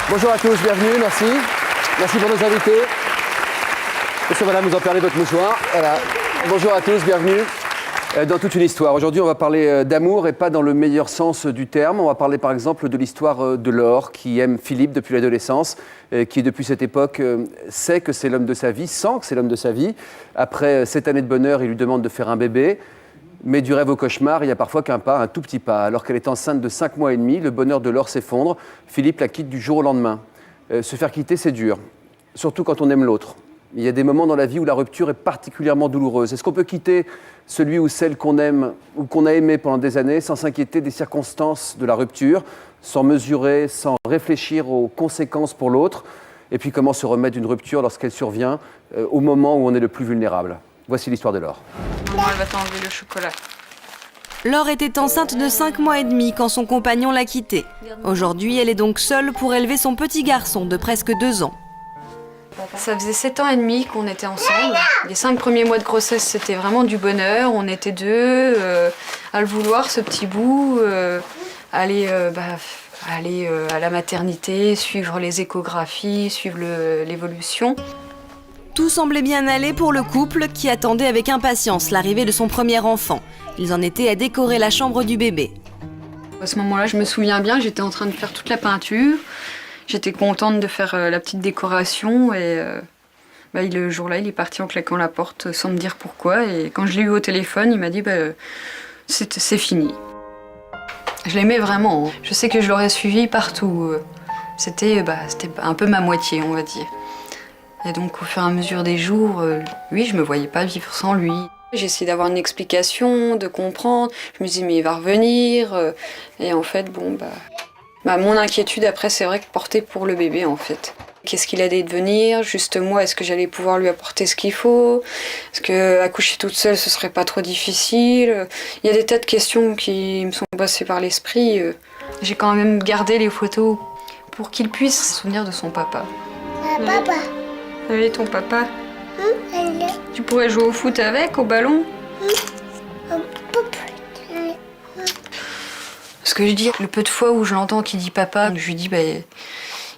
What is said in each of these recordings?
Bonjour à tous, bienvenue, merci. Merci pour nos invités. Monsieur, madame, vous en perdez votre mouchoir. Voilà. Bonjour à tous, bienvenue dans toute une histoire. Aujourd'hui, on va parler d'amour et pas dans le meilleur sens du terme. On va parler par exemple de l'histoire de Laure qui aime Philippe depuis l'adolescence, qui depuis cette époque sait que c'est l'homme de sa vie, sent que c'est l'homme de sa vie. Après 7 années de bonheur, il lui demande de faire un bébé. Mais du rêve au cauchemar, il y a parfois qu'un pas, un tout petit pas. Alors qu'elle est enceinte de 5 mois et demi, le bonheur de Laure s'effondre. Philippe la quitte du jour au lendemain. Se faire quitter, c'est dur, surtout quand on aime l'autre. Il y a des moments dans la vie où la rupture est particulièrement douloureuse. Est-ce qu'on peut quitter celui ou celle qu'on aime ou qu'on a aimé pendant des années sans s'inquiéter des circonstances de la rupture, sans mesurer, sans réfléchir aux conséquences pour l'autre? Et puis comment se remettre d'une rupture lorsqu'elle survient au moment où on est le plus vulnérable? Voici l'histoire de Laure. Maman, elle va t'enlever le chocolat. Laure était enceinte de 5 mois et demi quand son compagnon l'a quittée. Aujourd'hui, elle est donc seule pour élever son petit garçon de presque 2 ans. Ça faisait 7 ans et demi qu'on était ensemble. Les 5 premiers mois de grossesse, c'était vraiment du bonheur. On était deux, à le vouloir, ce petit bout, aller à la maternité, suivre les échographies, suivre l'évolution. Tout semblait bien aller pour le couple qui attendait avec impatience l'arrivée de son premier enfant. Ils en étaient à décorer la chambre du bébé. À ce moment-là, je me souviens bien, j'étais en train de faire toute la peinture. J'étais contente de faire la petite décoration et le jour-là, il est parti en claquant la porte sans me dire pourquoi. Et quand je l'ai eu au téléphone, il m'a dit c'est fini. Je l'aimais vraiment. Je sais que je l'aurais suivi partout. C'était un peu ma moitié, on va dire. Et donc, au fur et à mesure des jours, oui, je me voyais pas vivre sans lui. J'ai essayé d'avoir une explication, de comprendre. Je me disais, mais il va revenir. Et en fait, mon inquiétude après, c'est vrai que portait pour le bébé, en fait. Qu'est-ce qu'il allait devenir? Juste moi, est-ce que j'allais pouvoir lui apporter ce qu'il faut? Est-ce que accoucher toute seule, ce serait pas trop difficile? Il y a des tas de questions qui me sont passées par l'esprit. J'ai quand même gardé les photos pour qu'il puisse se souvenir de son papa. Papa. Allez, ton papa. Tu pourrais jouer au foot avec, au ballon? Ce que je dis, le peu de fois où je l'entends qui dit papa, je lui dis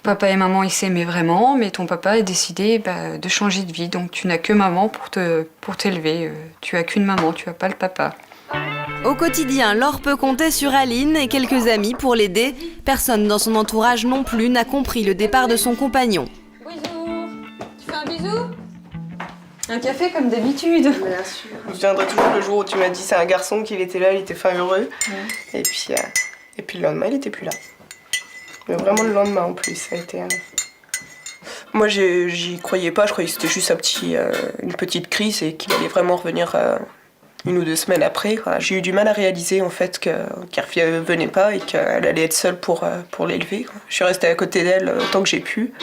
papa et maman ils s'aimaient vraiment, mais ton papa a décidé de changer de vie, donc tu n'as que maman pour t'élever. Tu as qu'une maman, tu n'as pas le papa. Au quotidien, Laure peut compter sur Aline et quelques amis pour l'aider. Personne dans son entourage non plus n'a compris le départ de son compagnon. Bonjour. Tu fais un bisou? Un café comme d'habitude. Bien sûr. Je viendrai toujours le jour où tu m'as dit c'est un garçon qu'il était là, il était fin heureux. Et puis le lendemain, il était plus là. Mais vraiment le lendemain en plus, ça a été... Moi, j'y croyais pas, je croyais que c'était juste une petite crise et qu'il allait vraiment revenir 1 ou 2 semaines après. J'ai eu du mal à réaliser en fait qu'il ne revenait pas et qu'elle allait être seule pour l'élever. Je suis restée à côté d'elle autant que j'ai pu.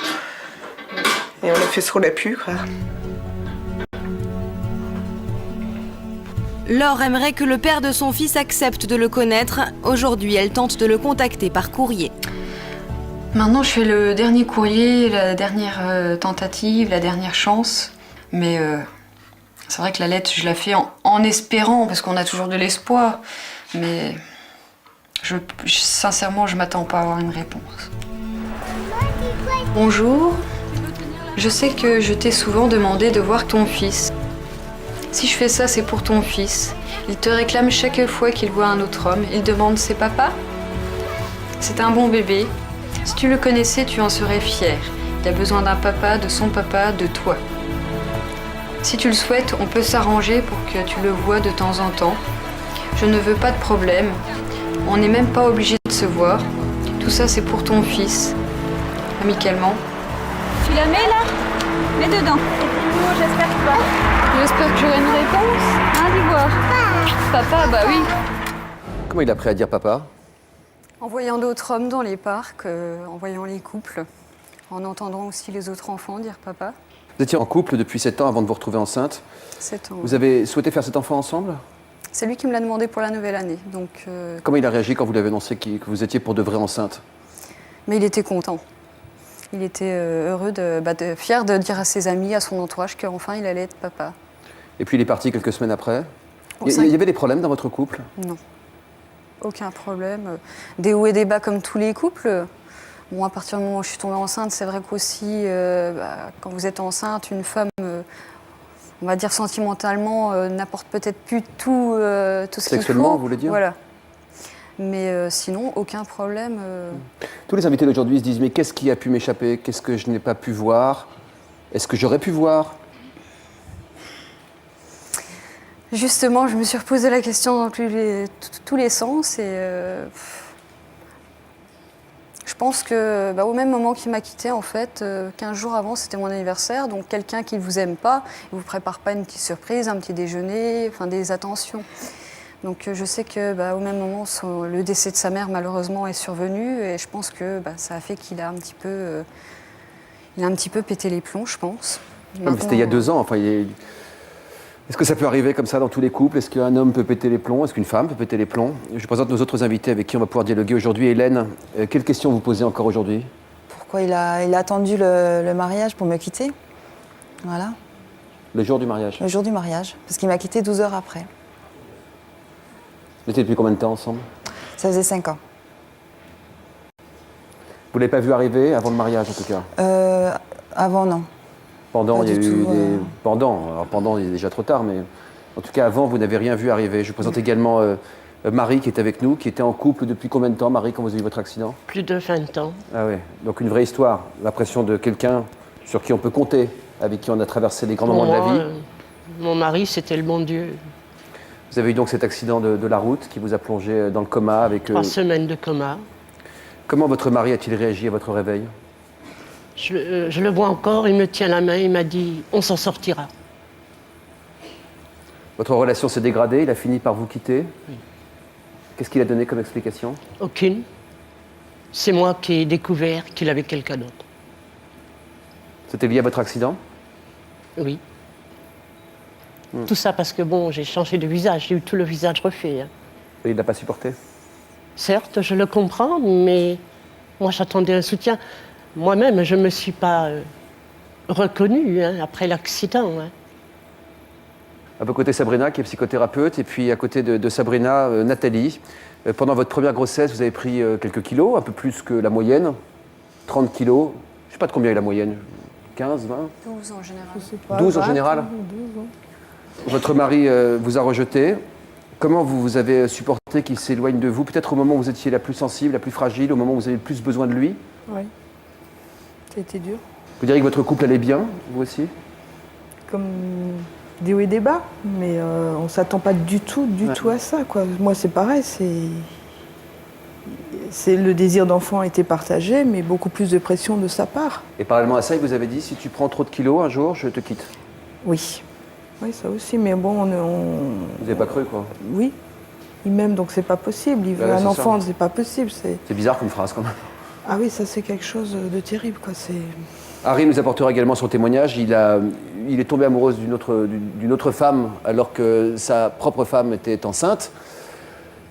Et on a fait ce qu'on a pu. Laure aimerait que le père de son fils accepte de le connaître. Aujourd'hui, elle tente de le contacter par courrier. Maintenant, je fais le dernier courrier, la dernière tentative, la dernière chance. Mais c'est vrai que la lettre, je la fais en espérant, parce qu'on a toujours de l'espoir. Mais sincèrement, je m'attends pas à avoir une réponse. Bonjour. Je sais que je t'ai souvent demandé de voir ton fils. Si je fais ça, c'est pour ton fils. Il te réclame chaque fois qu'il voit un autre homme. Il demande c'est papa. C'est un bon bébé. Si tu le connaissais, tu en serais fier. Il a besoin d'un papa, de son papa, de toi. Si tu le souhaites, on peut s'arranger pour que tu le vois de temps en temps. Je ne veux pas de problème. On n'est même pas obligé de se voir. Tout ça, c'est pour ton fils. Amicalement. Tu la mets là? Mets dedans. J'espère que pas. J'espère que j'aurai une réponse. Hein, d'Ivoire? Papa, bah oui. Comment il a appris à dire papa? En voyant d'autres hommes dans les parcs, en voyant les couples, en entendant aussi les autres enfants dire papa. Vous étiez en couple depuis 7 ans avant de vous retrouver enceinte. 7 ans. Vous avez souhaité faire cet enfant ensemble? C'est lui qui me l'a demandé pour la nouvelle année. Donc, Comment il a réagi quand vous l'avez annoncé que vous étiez pour de vrai enceinte? mais il était content. Il était heureux, fier de dire à ses amis, à son entourage qu'enfin il allait être papa. Et puis il est parti quelques semaines après. Il y avait des problèmes dans votre couple? Non, aucun problème. Des hauts et des bas comme tous les couples. Bon, à partir du moment où je suis tombée enceinte, c'est vrai qu'aussi, quand vous êtes enceinte, une femme, on va dire sentimentalement, n'apporte peut-être plus tout ce qu'il faut. Sexuellement, vous voulez dire? Voilà. Mais sinon, aucun problème. Tous les invités d'aujourd'hui se disent mais qu'est-ce qui a pu m'échapper? Qu'est-ce que je n'ai pas pu voir? Est-ce que j'aurais pu voir? Justement, je me suis reposé la question dans tous les sens et je pense que au même moment qu'il m'a quittée, en fait, 15 jours avant, c'était mon anniversaire, donc quelqu'un qui ne vous aime pas, il ne vous prépare pas une petite surprise, un petit déjeuner, enfin des attentions. Donc je sais que au même moment, le décès de sa mère, malheureusement, est survenu et je pense que ça a fait qu'il a un petit peu pété les plombs, je pense. Ah, mais c'était il y a 2 ans, enfin, est-ce que ça peut arriver comme ça dans tous les couples? Est-ce qu'un homme peut péter les plombs? Est-ce qu'une femme peut péter les plombs? Je présente nos autres invités avec qui on va pouvoir dialoguer aujourd'hui. Hélène, quelles questions vous posez encore aujourd'hui? Pourquoi il a attendu le mariage pour me quitter? Voilà, Le jour du mariage. le jour du mariage, parce qu'il m'a quitté 12 heures après. Vous étiez depuis combien de temps ensemble? Ça faisait 5 ans. Vous ne l'avez pas vu arriver avant le mariage en tout cas? Avant, non. Pendant, Pas il y a du eu tout, des... Pendant, alors pendant, il est déjà trop tard, mais en tout cas avant, vous n'avez rien vu arriver. Je vous présente également Marie qui est avec nous, qui était en couple depuis combien de temps, Marie, quand vous avez eu votre accident? Plus de 20 ans. Ah oui, donc une vraie histoire, l'impression de quelqu'un sur qui on peut compter, avec qui on a traversé les grands moments de la vie. Mon mari, c'était le bon Dieu. Vous avez eu donc cet accident de la route qui vous a plongé dans le coma avec... 3 semaines de coma. Comment votre mari a-t-il réagi à votre réveil? Je le vois encore, il me tient la main, il m'a dit « on s'en sortira ». Votre relation s'est dégradée, il a fini par vous quitter. Qu'est-ce qu'il a donné comme explication? Aucune. C'est moi qui ai découvert qu'il avait quelqu'un d'autre. C'était lié à votre accident? Oui. Tout ça parce que bon, j'ai changé de visage, j'ai eu tout le visage refait. Hein. Et il ne l'a pas supporté? Certes, je le comprends, mais moi j'attendais un soutien. Moi-même, je ne me suis pas reconnue après l'accident. Hein. Un peu côté Sabrina, qui est psychothérapeute, et puis à côté de Sabrina, Nathalie. Pendant votre première grossesse, vous avez pris quelques kilos, un peu plus que la moyenne, 30 kilos. Je ne sais pas de combien est la moyenne, 15, 20? 12 en général. 12 en général? Votre mari vous a rejeté. Comment vous avez supporté qu'il s'éloigne de vous? Peut-être au moment où vous étiez la plus sensible, la plus fragile, au moment où vous avez le plus besoin de lui? Oui, ça a été dur. Vous diriez que votre couple allait bien, vous aussi? Comme des hauts et des bas, mais on ne s'attend pas du tout à ça, quoi. Moi, c'est pareil, le désir d'enfant a été partagé, mais beaucoup plus de pression de sa part. Et parallèlement à ça, il vous avait dit, si tu prends trop de kilos un jour, je te quitte. Oui. Oui, ça aussi, mais bon, Vous n'avez pas cru, quoi? Oui. Il m'aime, donc c'est pas possible. Il veut un enfant, c'est pas possible. C'est bizarre comme phrase, quand même. Ah oui, ça c'est quelque chose de terrible, quoi. Harry nous apportera également son témoignage. Il est tombé amoureux d'une autre femme alors que sa propre femme était enceinte.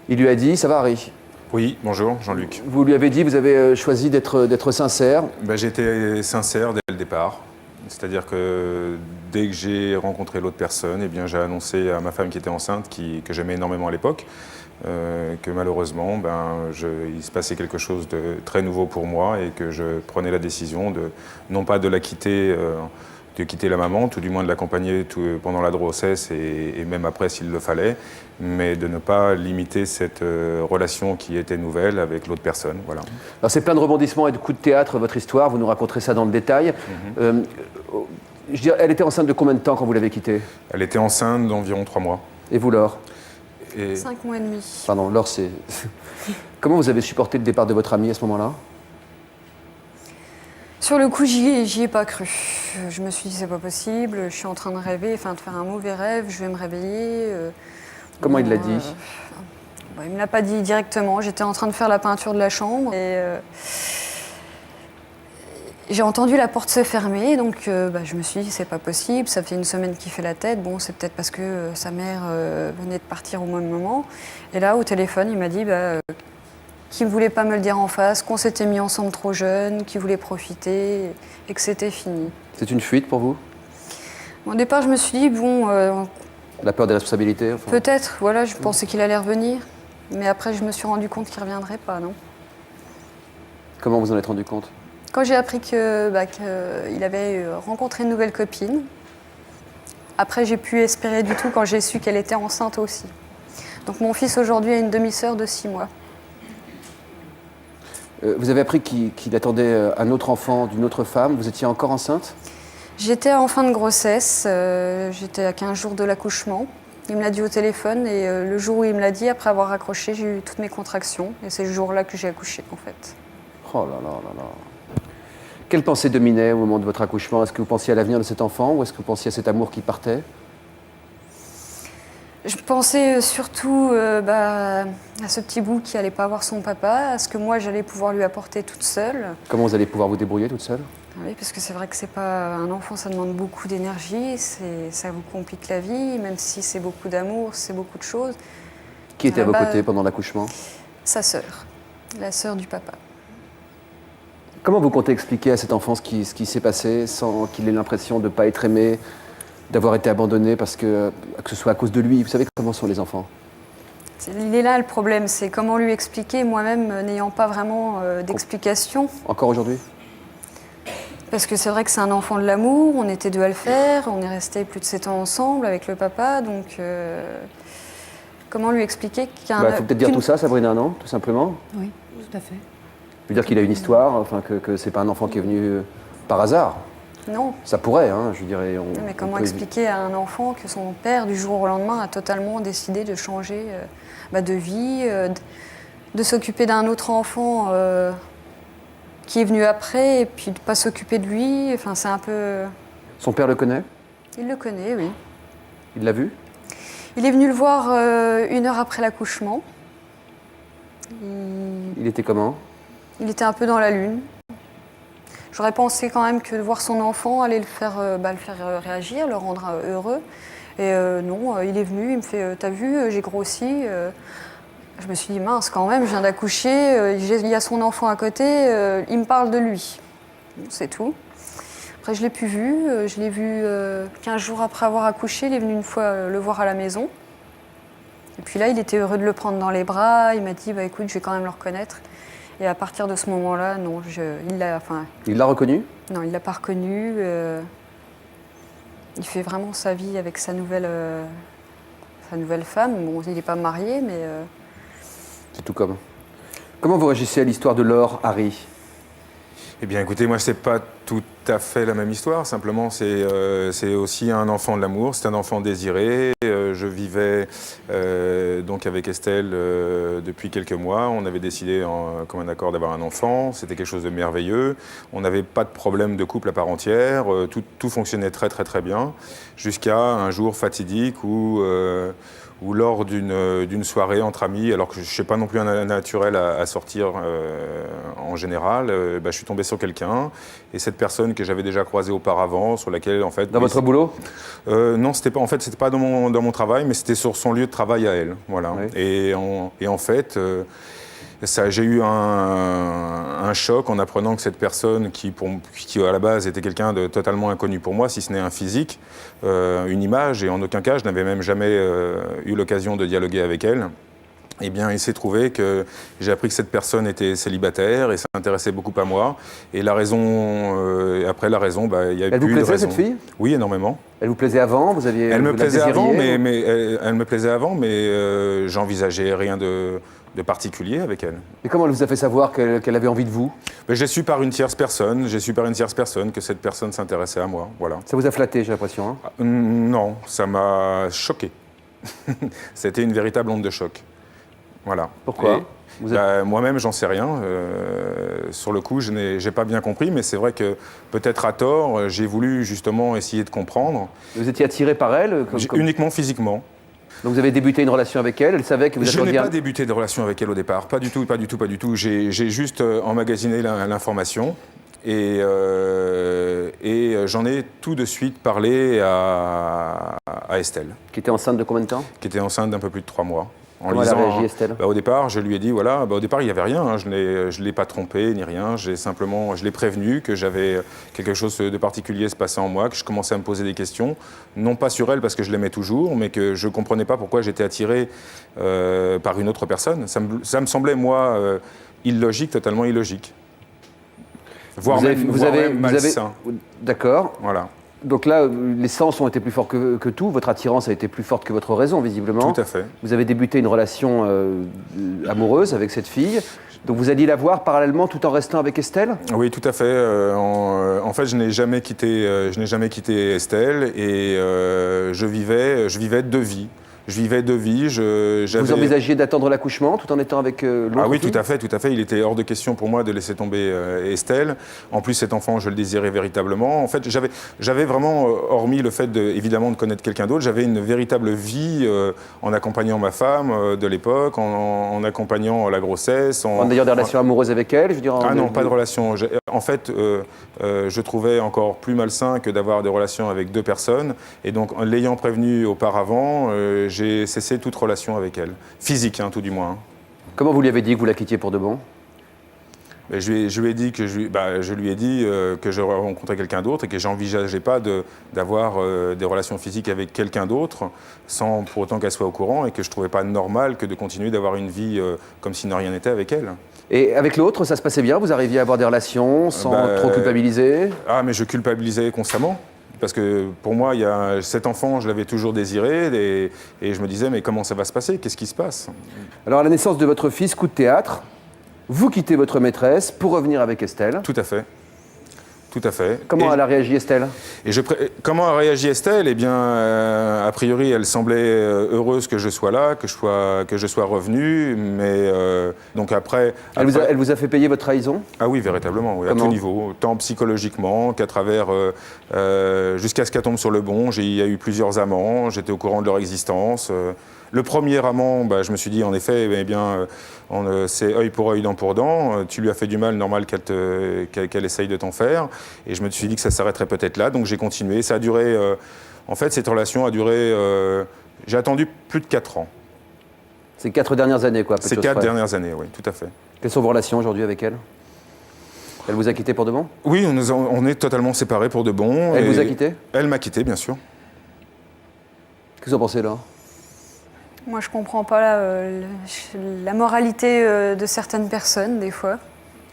Il lui a dit, ça va Harry? Oui, bonjour Jean-Luc. Vous lui avez dit, vous avez choisi d'être sincère. J'étais sincère dès le départ. C'est-à-dire que dès que j'ai rencontré l'autre personne, eh bien, j'ai annoncé à ma femme qui était enceinte, que j'aimais énormément à l'époque, que malheureusement, il se passait quelque chose de très nouveau pour moi et que je prenais la décision non pas de la quitter, de quitter la maman, tout du moins de l'accompagner pendant la grossesse et même après s'il le fallait, mais de ne pas limiter cette relation qui était nouvelle avec l'autre personne. Voilà. Alors c'est plein de rebondissements et de coups de théâtre, votre histoire, vous nous raconterez ça dans le détail. Je dirais, elle était enceinte de combien de temps quand vous l'avez quittée? Elle était enceinte d'environ 3 mois. Et vous, Laure? 5 mois et demi. Pardon, Laure, c'est... Comment vous avez supporté le départ de votre amie à ce moment-là? Sur le coup, j'y ai pas cru. Je me suis dit, c'est pas possible, je suis en train de rêver, de faire un mauvais rêve, je vais me réveiller. Comment il l'a dit? Il me l'a pas dit directement. J'étais en train de faire la peinture de la chambre et j'ai entendu la porte se fermer. Donc je me suis dit, c'est pas possible, ça fait une semaine qu'il fait la tête. Bon, c'est peut-être parce que sa mère venait de partir au même moment. Et là, au téléphone, il m'a dit qu'il ne voulait pas me le dire en face, qu'on s'était mis ensemble trop jeunes, qu'il voulait profiter et que c'était fini. C'est une fuite pour vous? Au départ, je me suis dit, la peur des responsabilités, enfin. Peut-être, voilà, je pensais qu'il allait revenir. Mais après, je me suis rendu compte qu'il ne reviendrait pas, non? Comment vous en êtes rendu compte? Quand j'ai appris qu'il avait rencontré une nouvelle copine, après j'ai pu espérer du tout quand j'ai su qu'elle était enceinte aussi. Donc mon fils aujourd'hui a une demi-sœur de 6 mois. Vous avez appris qu'il attendait un autre enfant d'une autre femme. Vous étiez encore enceinte? J'étais en fin de grossesse, j'étais à 15 jours de l'accouchement. Il me l'a dit au téléphone et le jour où il me l'a dit, après avoir raccroché, j'ai eu toutes mes contractions. Et c'est le jour-là que j'ai accouché en fait. Oh là là là là. Quelle pensée dominait au moment de votre accouchement? Est-ce que vous pensiez à l'avenir de cet enfant ou est-ce que vous pensiez à cet amour qui partait? Je pensais surtout à ce petit bout qui allait pas voir son papa, à ce que moi j'allais pouvoir lui apporter toute seule. Comment vous allez pouvoir vous débrouiller toute seule? Oui, parce que c'est vrai que c'est pas un enfant, ça demande beaucoup d'énergie, ça vous complique la vie, même si c'est beaucoup d'amour, c'est beaucoup de choses. Qui était à vos côtés pendant l'accouchement? Sa sœur, la sœur du papa. Comment vous comptez expliquer à cet enfant ce qui s'est passé sans qu'il ait l'impression de ne pas être aimé, d'avoir été abandonné parce que ce soit à cause de lui? Vous savez comment sont les enfants? Il est là le problème, c'est comment lui expliquer, moi-même n'ayant pas vraiment d'explication. Encore aujourd'hui? Parce que c'est vrai que c'est un enfant de l'amour, on était deux à le faire, on est restés plus de 7 ans ensemble avec le papa, donc comment lui expliquer qu'il y a Il faut peut-être dire tout ça, Sabrina, non? Tout simplement? Oui, tout à fait. Je veux dire qu'il a une histoire, enfin que c'est pas un enfant qui est venu par hasard. Non. Ça pourrait, hein, je dirais. Mais comment expliquer à un enfant que son père, du jour au lendemain, a totalement décidé de changer de vie, de s'occuper d'un autre enfant qui est venu après, et puis de ne pas s'occuper de lui. Enfin, c'est un peu... Son père le connaît? Il le connaît, oui. Il l'a vu? Il est venu le voir 1 heure après l'accouchement. Il était comment? Il était un peu dans la lune. J'aurais pensé quand même que de voir son enfant allait le faire réagir, le rendre heureux. Et non, il est venu, il me fait « T'as vu, j'ai grossi ». Je me suis dit « Mince, quand même, je viens d'accoucher, il y a son enfant à côté, il me parle de lui ». Bon, c'est tout. Après, je ne l'ai plus vu. Je l'ai vu 15 jours après avoir accouché. Il est venu une fois le voir à la maison. Et puis là, il était heureux de le prendre dans les bras. Il m'a dit « Écoute, je vais quand même le reconnaître ». Et à partir de ce moment-là, non, il l'a reconnu? Non, il ne l'a pas reconnu. Il fait vraiment sa vie avec sa nouvelle femme. Bon, il n'est pas marié, mais... C'est tout comme. Comment vous réagissez à l'histoire de Laure, Harry? Eh bien, écoutez, moi, c'est pas tout à fait la même histoire. Simplement, c'est aussi un enfant de l'amour. C'est un enfant désiré. Je vivais donc avec Estelle depuis quelques mois. On avait décidé, comme un accord, d'avoir un enfant. C'était quelque chose de merveilleux. On n'avait pas de problème de couple à part entière. Tout fonctionnait très, très, très bien. Jusqu'à un jour fatidique où lors d'une soirée entre amis, alors que je ne suis pas non plus un naturel à sortir en général, je suis tombé sur quelqu'un, et cette personne que j'avais déjà croisée auparavant, sur laquelle en fait... Dans votre boulot? Non, c'était pas dans mon travail, mais c'était sur son lieu de travail à elle, voilà. Oui. Et en fait... j'ai eu un choc en apprenant que cette personne, qui à la base était quelqu'un de totalement inconnu pour moi, si ce n'est un physique, une image, et en aucun cas je n'avais même jamais eu l'occasion de dialoguer avec elle, eh bien il s'est trouvé que j'ai appris que cette personne était célibataire et s'intéressait beaucoup à moi. Et la raison, après la raison, il y a eu plus de raison. Elle vous plaisait, cette fille? Oui, énormément. Elle vous plaisait avant? Elle me plaisait avant, mais j'envisageais rien de particulier avec elle. Et comment elle vous a fait savoir qu'elle avait envie de vous? J'ai su par une tierce personne que cette personne s'intéressait à moi, voilà. Ça vous a flatté, j'ai l'impression, hein? Non, ça m'a choqué. C'était une véritable onde de choc. Voilà. Pourquoi? Moi-même, j'en sais rien. Sur le coup, je n'ai pas bien compris, mais c'est vrai que peut-être à tort, j'ai voulu justement essayer de comprendre. Vous étiez attiré par elle? Uniquement physiquement. Donc vous avez débuté une relation avec elle, elle savait que vous attendiez... Je n'ai pas débuté de relation avec elle au départ, pas du tout. J'ai juste emmagasiné l'information et j'en ai tout de suite parlé à Estelle. Qui était enceinte de combien de temps? Qui était enceinte d'un peu plus de 3 mois. Comment elle a réagi, Estelle? Au départ, je lui ai dit, voilà, au départ, il n'y avait rien, hein, je ne l'ai pas trompé ni rien, je l'ai prévenu que j'avais quelque chose de particulier se passait en moi, que je commençais à me poser des questions, non pas sur elle parce que je l'aimais toujours, mais que je ne comprenais pas pourquoi j'étais attiré par une autre personne. Ça me semblait, moi, illogique, totalement illogique. voire même malsain. D'accord. Voilà. Donc là, les sens ont été plus forts que tout. Votre attirance a été plus forte que votre raison, visiblement. Tout à fait. Vous avez débuté une relation amoureuse avec cette fille. Donc vous alliez la voir parallèlement tout en restant avec Estelle? Oui, tout à fait. En fait, je n'ai jamais quitté Estelle et je vivais deux vies. Vous envisagiez d'attendre l'accouchement tout en étant avec l'autre Ah oui, fille? tout à fait. Il était hors de question pour moi de laisser tomber Estelle. En plus, cet enfant, je le désirais véritablement. En fait, j'avais vraiment, hormis le fait évidemment de connaître quelqu'un d'autre, j'avais une véritable vie en accompagnant ma femme de l'époque, en accompagnant la grossesse. D'ailleurs, des relations amoureuses avec elle, je veux dire. Non, pas de relation. En fait, je trouvais encore plus malsain que d'avoir des relations avec deux personnes. Et donc, en l'ayant prévenue auparavant, j'ai cessé toute relation avec elle. Physique, tout du moins. Comment vous lui avez dit que vous la quittiez pour de bon? Je lui ai dit que je rencontrais quelqu'un d'autre et que j'envisageais pas d'avoir des relations physiques avec quelqu'un d'autre sans pour autant qu'elle soit au courant et que je trouvais pas normal que de continuer d'avoir une vie comme si rien n'était avec elle. Et avec l'autre, ça se passait bien? Vous arriviez à avoir des relations sans trop culpabiliser? Ah, mais je culpabilisais constamment. Parce que pour moi, cet enfant, je l'avais toujours désiré et je me disais, mais comment ça va se passer? Qu'est-ce qui se passe? Alors, à la naissance de votre fils, coup de théâtre, vous quittez votre maîtresse pour revenir avec Estelle. Tout à fait. Comment elle a réagi, Estelle? Comment a réagi Estelle? Eh bien, a priori, elle semblait heureuse que je sois là, que je sois revenu, mais donc après... Elle vous a fait payer votre trahison? Ah oui, véritablement, oui, à tout niveau, tant psychologiquement qu'à travers... jusqu'à ce qu'elle tombe sur le bon, il y a eu plusieurs amants, j'étais au courant de leur existence. Le premier amant, je me suis dit, en effet, c'est œil pour œil, dent pour dent. Tu lui as fait du mal, normal qu'elle essaye de t'en faire. Et je me suis dit que ça s'arrêterait peut-être là, donc j'ai continué. Ça a duré... en fait, cette relation a duré... j'ai attendu plus de 4 ans. Ces 4 dernières années, quoi. Ces 4 dernières années, oui, tout à fait. Quelles sont vos relations aujourd'hui avec elle? Elle vous a quitté pour de bon? Oui, on est totalement séparés pour de bon. Elle vous a quitté? Elle m'a quitté, bien sûr. Qu'est-ce que vous en pensez, là? Moi, je comprends pas la moralité de certaines personnes, des fois.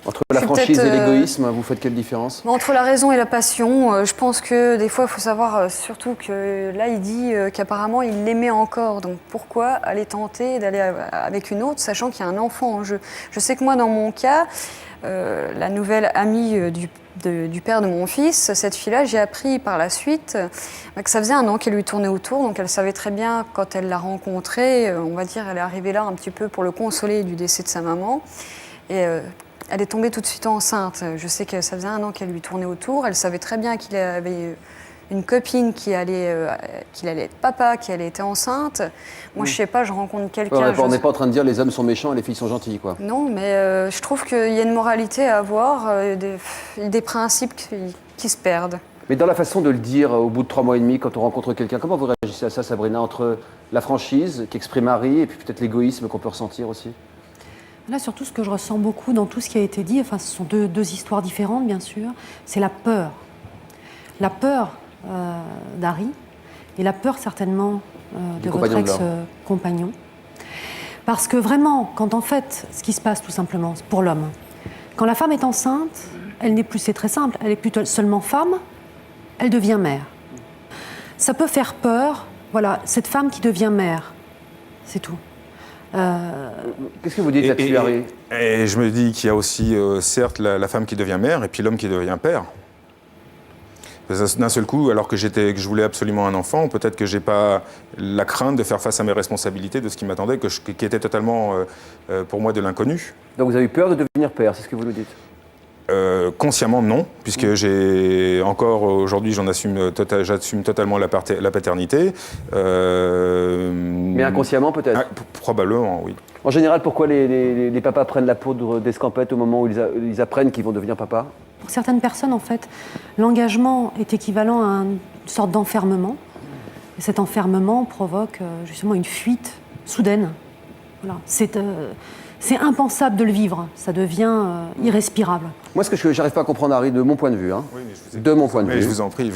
Entre la franchise et l'égoïsme, vous faites quelle différence? Entre la raison et la passion, je pense que des fois, il faut savoir surtout que là, il dit qu'apparemment, il l'aimait encore. Donc, pourquoi aller tenter d'aller avec une autre, sachant qu'il y a un enfant en jeu? Je sais que moi, dans mon cas, la nouvelle amie du père de mon fils, cette fille-là, j'ai appris par la suite que ça faisait 1 an qu'elle lui tournait autour, donc elle savait très bien quand elle l'a rencontré, on va dire, elle est arrivée là un petit peu pour le consoler du décès de sa maman, et elle est tombée tout de suite enceinte. Je sais que ça faisait 1 an qu'elle lui tournait autour, elle savait très bien qu'il avait une copine qu'il allait être papa, qui allait être enceinte. Moi, je sais pas, je rencontre quelqu'un... on n'est pas en train de dire les hommes sont méchants et les filles sont gentilles, quoi. Non, mais je trouve qu'il y a une moralité à avoir, des principes qui se perdent. Mais dans la façon de le dire, au bout de 3 mois et demi, quand on rencontre quelqu'un, comment vous réagissez à ça, Sabrina, entre la franchise qu'exprime Harry et puis peut-être l'égoïsme qu'on peut ressentir aussi? Là, surtout, ce que je ressens beaucoup dans tout ce qui a été dit, enfin, ce sont deux histoires différentes, bien sûr, c'est la peur. La peur d'Harry et la peur, certainement, de votre ex-compagnon. Parce que vraiment, quand en fait, ce qui se passe tout simplement, pour l'homme, quand la femme est enceinte, elle n'est plus, c'est très simple, elle n'est plus seulement femme, elle devient mère. Ça peut faire peur, voilà, cette femme qui devient mère, c'est tout. Qu'est-ce que vous dites là-dessus, Harry? Et je me dis qu'il y a aussi, certes, la femme qui devient mère et puis l'homme qui devient père. D'un seul coup, alors que je voulais absolument un enfant, peut-être que j'ai pas la crainte de faire face à mes responsabilités, de ce qui m'attendait, qui était totalement, pour moi, de l'inconnu. Donc vous avez eu peur de devenir père, c'est ce que vous nous dites? Consciemment, non, puisque j'ai encore aujourd'hui, j'assume totalement la paternité. Mais inconsciemment, peut-être? Probablement, oui. En général, pourquoi les papas prennent la poudre d'escampette au moment où ils apprennent qu'ils vont devenir papa? Pour certaines personnes, en fait, l'engagement est équivalent à une sorte d'enfermement. Et cet enfermement provoque justement une fuite soudaine. Voilà. C'est impensable de le vivre, ça devient irrespirable. Moi, ce que j'arrive pas à comprendre, Harry, de mon point de vue, de mon point de vue. Je vous en prie.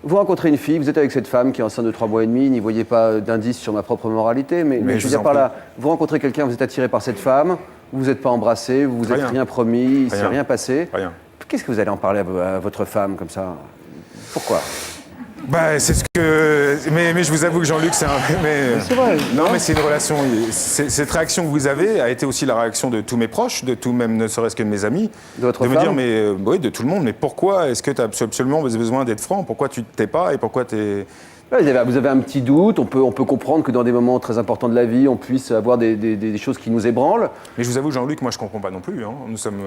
Vous rencontrez une fille, vous êtes avec cette femme qui est enceinte de 3 mois et demi, n'y voyez pas d'indice sur ma propre moralité, mais je veux dire par là, vous rencontrez quelqu'un, vous êtes attiré par cette femme, vous n'êtes pas embrassé, vous vous êtes rien promis, il ne s'est rien passé. Rien. Qu'est-ce que vous allez en parler à votre femme comme ça? Pourquoi? Bah, c'est ce que. Mais je vous avoue que Jean-Luc, c'est un. C'est vrai. Non, mais c'est une relation. Cette réaction que vous avez a été aussi la réaction de tous mes proches, de tout, même ne serait-ce que de mes amis. De votre me femme? dire, mais oui, de tout le monde. Mais pourquoi est-ce que tu as absolument besoin d'être franc? Pourquoi tu ne t'es pas et pourquoi tu es. Ouais, vous avez un petit doute, on peut comprendre que dans des moments très importants de la vie, on puisse avoir des choses qui nous ébranlent. Mais je vous avoue, Jean-Luc, moi je comprends pas non plus. Hein. Nous sommes.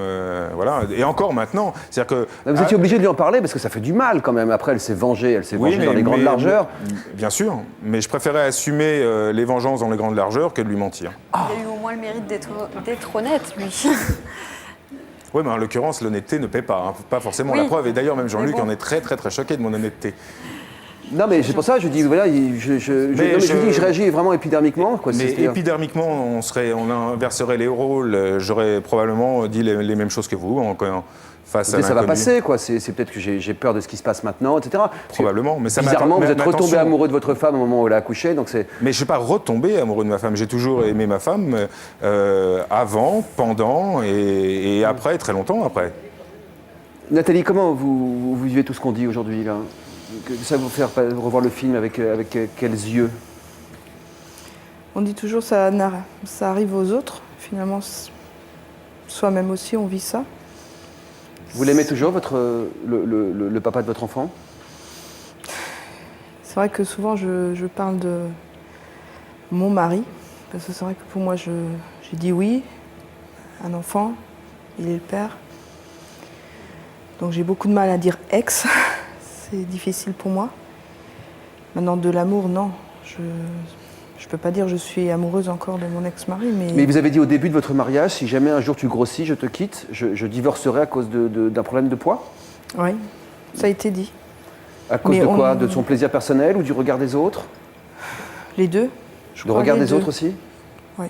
Voilà. Et encore maintenant. C'est-à-dire que. Vous étiez obligé de lui en parler parce que ça fait du mal quand même. Après, elle s'est vengée dans les grandes largeurs. Bien sûr. Mais je préférais assumer les vengeances dans les grandes largeurs que de lui mentir. Il a eu au moins le mérite d'être honnête, lui. Oui, mais en l'occurrence, l'honnêteté ne paie pas. Hein. Pas forcément la preuve. Et d'ailleurs, même Jean-Luc en est très, très, très choqué de mon honnêteté. Non, mais c'est pour ça que je dis, voilà, je réagis vraiment épidermiquement. Quoi, mais épidermiquement, on inverserait les rôles. J'aurais probablement dit les mêmes choses que vous face à ça va passer, quoi. C'est peut-être que j'ai peur de ce qui se passe maintenant, etc. Probablement. Mais ça bizarrement, vous êtes retombé amoureux de votre femme au moment où elle a accouché, donc c'est. Mais je ne suis pas retombé amoureux de ma femme. J'ai toujours aimé ma femme avant, pendant et après, très longtemps après. Nathalie, comment vous vivez tout ce qu'on dit aujourd'hui là? Ça va vous faire revoir le film avec quels yeux? On dit toujours ça arrive aux autres. Finalement, soi-même aussi, on vit ça. Vous l'aimez toujours, le papa de votre enfant? C'est vrai que souvent, je parle de mon mari. Parce que c'est vrai que pour moi, j'ai dit oui, un enfant, il est le père. Donc j'ai beaucoup de mal à dire ex. C'est difficile pour moi. Maintenant, de l'amour, non. Je ne peux pas dire que je suis amoureuse encore de mon ex-mari, mais... Mais vous avez dit au début de votre mariage, si jamais un jour tu grossis, je te quitte, je divorcerai à cause d'un problème de poids? Oui, ça a été dit. À cause de quoi? De son plaisir personnel ou du regard des autres? Les deux. Le regard des autres aussi? Oui.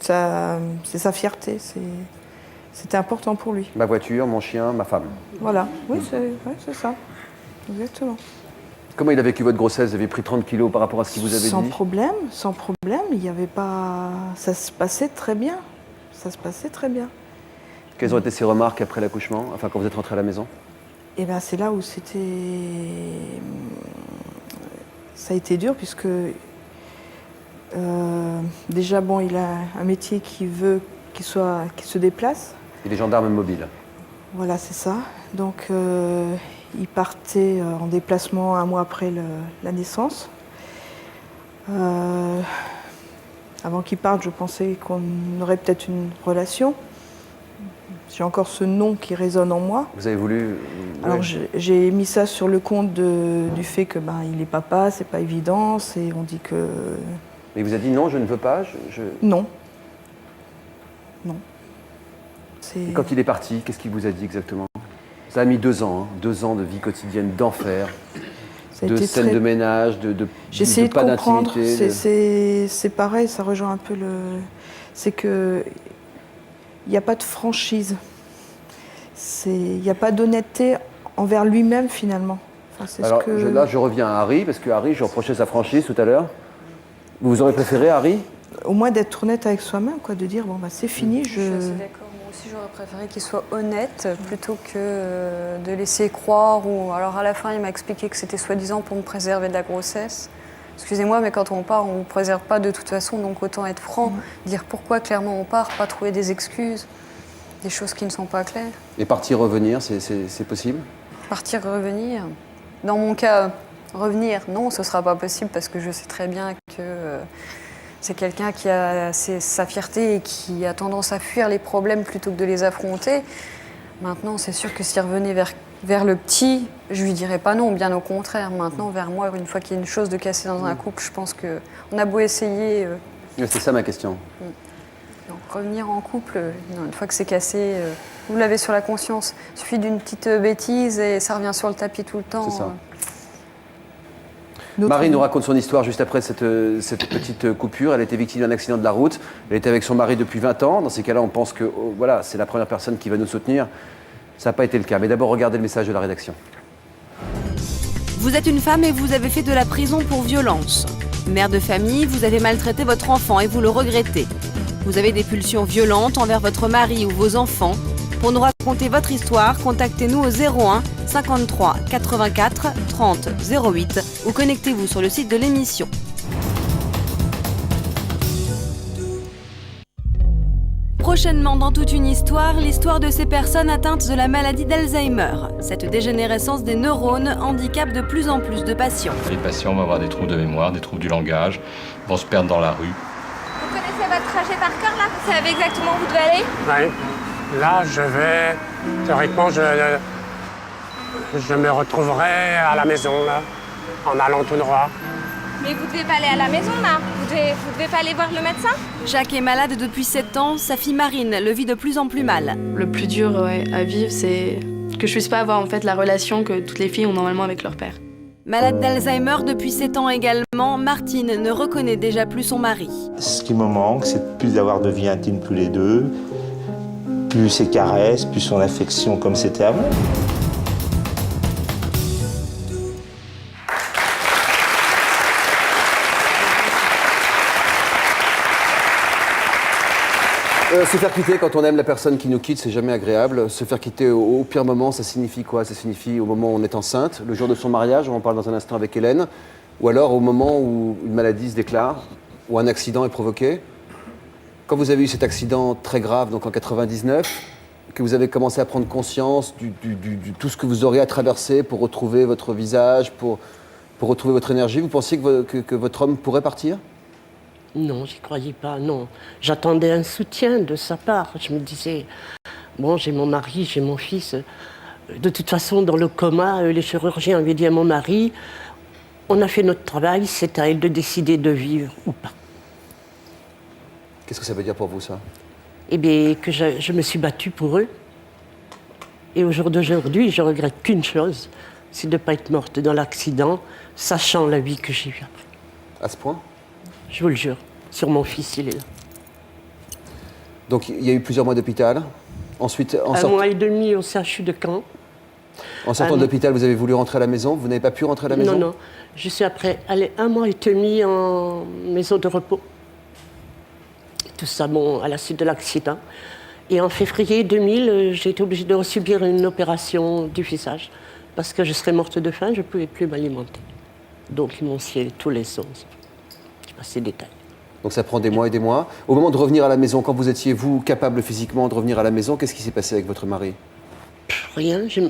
C'est sa fierté, c'était important pour lui. Ma voiture, mon chien, ma femme. Voilà, oui, c'est ça. Exactement. Comment il a vécu votre grossesse? Vous avez pris 30 kilos par rapport à ce qu'il vous avait dit? Sans problème, il n'y avait pas... Ça se passait très bien. Quelles ont été ses remarques après l'accouchement, enfin quand vous êtes rentré à la maison? Eh bien, c'est là où ça a été dur, puisque déjà, bon, il a un métier qui veut qu'il se déplace. Il est gendarme mobile. Voilà, c'est ça. Donc, il partait en déplacement un mois après la naissance. Avant qu'il parte, je pensais qu'on aurait peut-être une relation. J'ai encore ce nom qui résonne en moi. Vous avez voulu... Alors, j'ai mis ça sur le compte du fait que il est papa, c'est pas évident, on dit que... Mais il vous a dit non, je ne veux pas Non. Et quand il est parti, qu'est-ce qu'il vous a dit exactement? Ça a mis 2 ans, hein, 2 ans de vie quotidienne, d'enfer, de scènes de ménage, J'ai essayé de pas comprendre. d'intimité. C'est pareil, ça rejoint un peu c'est que il n'y a pas de franchise. Il n'y a pas d'honnêteté envers lui-même finalement. Enfin, Alors là, je reviens à Harry, parce que Harry, je reprochais sa franchise tout à l'heure. Vous aurez préféré Harry? Au moins d'être honnête avec soi-même, quoi, de dire bon c'est fini. Je suis assez d'accord. Moi aussi, j'aurais préféré qu'il soit honnête plutôt que de laisser croire. Alors à la fin, il m'a expliqué que c'était soi-disant pour me préserver de la grossesse. Excusez-moi, mais quand on part, on ne vous préserve pas de toute façon, donc autant être franc, dire pourquoi clairement on part, pas trouver des excuses, des choses qui ne sont pas claires. Et partir, revenir, c'est possible? Partir, revenir. Dans mon cas, revenir, non, ce ne sera pas possible parce que je sais très bien que c'est quelqu'un qui a sa fierté et qui a tendance à fuir les problèmes plutôt que de les affronter. Maintenant, c'est sûr que s'il revenait vers le petit, je lui dirais pas non, bien au contraire. Maintenant, vers moi, une fois qu'il y a une chose de cassée dans un couple, je pense qu'on a beau essayer... C'est ça ma question. Donc, revenir en couple, non, une fois que c'est cassé, vous l'avez sur la conscience. Il suffit d'une petite bêtise et ça revient sur le tapis tout le temps. C'est ça. Marie nous raconte son histoire juste après cette petite coupure. Elle a été victime d'un accident de la route. Elle était avec son mari depuis 20 ans. Dans ces cas-là, on pense que voilà, c'est la première personne qui va nous soutenir. Ça n'a pas été le cas. Mais d'abord, regardez le message de la rédaction. Vous êtes une femme et vous avez fait de la prison pour violence. Mère de famille, vous avez maltraité votre enfant et vous le regrettez. Vous avez des pulsions violentes envers votre mari ou vos enfants. Pour nous raconter votre histoire, contactez-nous au 01 53 84 30 08 ou connectez-vous sur le site de l'émission. Prochainement dans Toute une histoire, l'histoire de ces personnes atteintes de la maladie d'Alzheimer. Cette dégénérescence des neurones handicape de plus en plus de patients. Les patients vont avoir des troubles de mémoire, des troubles du langage, vont se perdre dans la rue. Vous connaissez votre trajet par cœur là? Vous savez exactement où vous devez aller? Oui. Là, je vais... Théoriquement, je me retrouverai à la maison, là, en allant tout droit. Mais vous devez pas aller à la maison là? Vous devez pas aller voir le médecin? Jacques est malade depuis 7 ans, sa fille Marine le vit de plus en plus mal. Le plus dur à vivre, c'est que je puisse pas avoir en fait la relation que toutes les filles ont normalement avec leur père. Malade d'Alzheimer depuis 7 ans également, Martine ne reconnaît déjà plus son mari. Ce qui me manque, c'est plus d'avoir de vie intime tous les deux, plus ses caresses, plus son affection comme c'était avant. Se faire quitter quand on aime la personne qui nous quitte, c'est jamais agréable. Se faire quitter au pire moment, ça signifie quoi? Ça signifie au moment où on est enceinte, le jour de son mariage, on en parle dans un instant avec Hélène, ou alors au moment où une maladie se déclare, ou un accident est provoqué. Quand vous avez eu cet accident très grave, donc en 99, que vous avez commencé à prendre conscience de tout ce que vous auriez à traverser pour retrouver votre visage, pour retrouver votre énergie, vous pensiez que votre homme pourrait partir? Non, j'y croyais pas, non. J'attendais un soutien de sa part. Je me disais, bon, j'ai mon mari, j'ai mon fils. De toute façon, dans le coma, les chirurgiens avaient dit à mon mari, on a fait notre travail, c'est à elle de décider de vivre ou pas. Qu'est-ce que ça veut dire pour vous, ça? Eh bien, que je me suis battue pour eux. Et au jour d'aujourd'hui, je regrette qu'une chose, c'est de ne pas être morte dans l'accident, sachant la vie que j'ai eue après. À ce point? Je vous le jure, sur mon fils, il est là. Donc il y a eu plusieurs mois d'hôpital. Ensuite, un mois et demi au CHU de Caen. En sortant de l'hôpital, vous avez voulu rentrer à la maison? Vous n'avez pas pu rentrer à la maison? Non, non. Je suis après allée 1 mois et demi en maison de repos. Tout ça, bon, à la suite de l'accident. Et en février 2000, j'ai été obligée de subir une opération du visage. Parce que je serais morte de faim, je ne pouvais plus m'alimenter. Donc ils m'ont scié tous les os. Ces détails. Donc ça prend des mois et des mois. Au moment de revenir à la maison, quand vous étiez, vous, capable physiquement de revenir à la maison, qu'est-ce qui s'est passé avec votre mari? Rien. Vous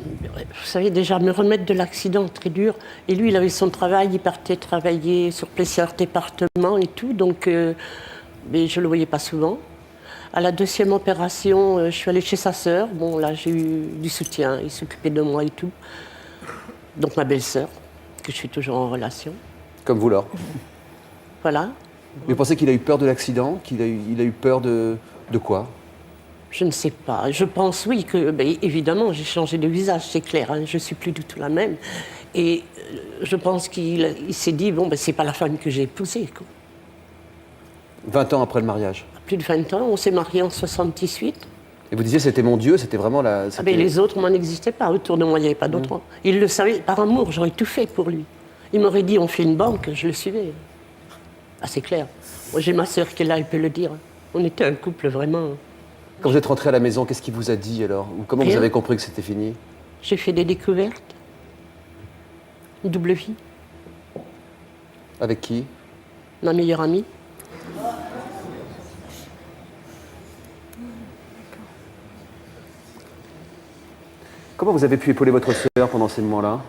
savez, déjà, me remettre de l'accident, très dur. Et lui, il avait son travail, il partait travailler sur plusieurs départements et tout. Donc, mais je ne le voyais pas souvent. À la 2e opération, je suis allée chez sa sœur. Bon, là, j'ai eu du soutien. Il s'occupait de moi et tout. Donc, ma belle-sœur, que je suis toujours en relation. Comme vous, Laure. Voilà. Mais vous pensez qu'il a eu peur de l'accident? Il a eu peur de quoi? Je ne sais pas. Je pense, oui, que, évidemment, j'ai changé de visage, c'est clair. Hein, je ne suis plus du tout la même. Et je pense qu'il s'est dit, bon, c'est pas la femme que j'ai épousée, quoi. 20 ans après le mariage? Plus de 20 ans. On s'est mariés en 78. Et vous disiez, c'était mon Dieu, c'était vraiment la... les autres, moi, n'existaient pas. Autour de moi, il n'y avait pas d'autres. Il le savait. Par amour, j'aurais tout fait pour lui. Il m'aurait dit, on fait une banque, je le suivais. Ah, c'est clair. Moi, j'ai ma sœur qui est là, elle peut le dire. On était un couple vraiment... Quand vous êtes rentré à la maison, qu'est-ce qu'il vous a dit alors? Ou comment vous avez compris que c'était fini? J'ai fait des découvertes. Une double vie. Avec qui? Ma meilleure amie. Comment vous avez pu épauler votre sœur pendant ces moments-là?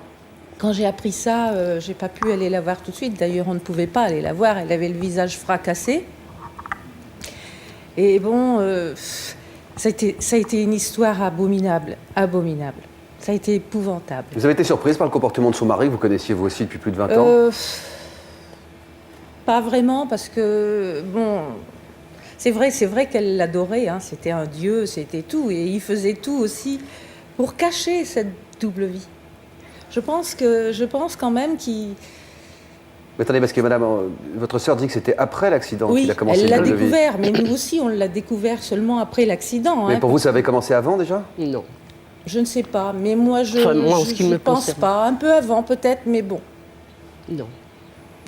Quand j'ai appris ça, j'ai pas pu aller la voir tout de suite. D'ailleurs, on ne pouvait pas aller la voir. Elle avait le visage fracassé. Et bon, ça a été une histoire abominable, abominable. Ça a été épouvantable. Vous avez été surprise par le comportement de son mari, que vous connaissiez vous aussi depuis plus de 20 ans? Pas vraiment, parce que, bon, c'est vrai qu'elle l'adorait, hein, c'était un dieu, c'était tout. Et il faisait tout aussi pour cacher cette double vie. Je pense quand même qu'il... Mais attendez, parce que madame, votre sœur dit que c'était après l'accident qu'il a commencé elle l'a double vie. découvert, mais nous aussi, on l'a découvert seulement après l'accident. Mais pour vous, ça avait commencé avant déjà? Non. Je ne sais pas, mais moi, je en ce qui me pense concerne. pas. Un peu avant, peut-être, mais bon. Non.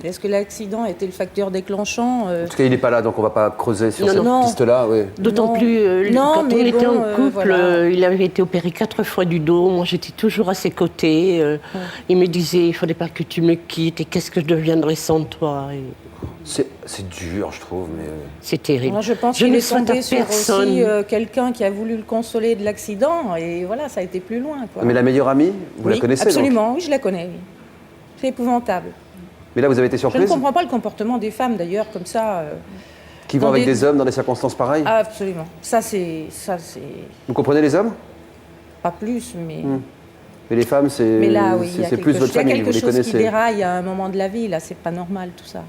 Est-ce que l'accident a été le facteur déclenchant En tout cas, il n'est pas là, donc on ne va pas creuser sur cette non. piste-là. Oui. D'autant plus, Non, quand on mais était bon, en couple, voilà. il avait été opéré 4 fois du dos. Moi, j'étais toujours à ses côtés. Il me disait, il ne faudrait pas que tu me quittes. Et qu'est-ce que je deviendrais sans toi? Et... C'est dur, je trouve. Mais... C'est terrible. Moi, je pense qu'il est tombé sur aussi quelqu'un qui a voulu le consoler de l'accident. Et voilà, ça a été plus loin. Quoi. Mais la meilleure amie, vous Oui, la connaissez absolument, donc oui, je la connais. Oui. C'est épouvantable. Mais là, vous avez été Je surprise ne comprends pas le comportement des femmes, d'ailleurs, comme ça. Qui vont avec des hommes dans des circonstances pareilles? Ah, absolument. Ça, c'est... Vous comprenez les hommes? Pas plus, mais... Mais les femmes, c'est Mais là, oui, il y a plus votre famille, vous les quelque chose qui connaissez. déraille à un moment de la vie, là, c'est pas normal, tout ça.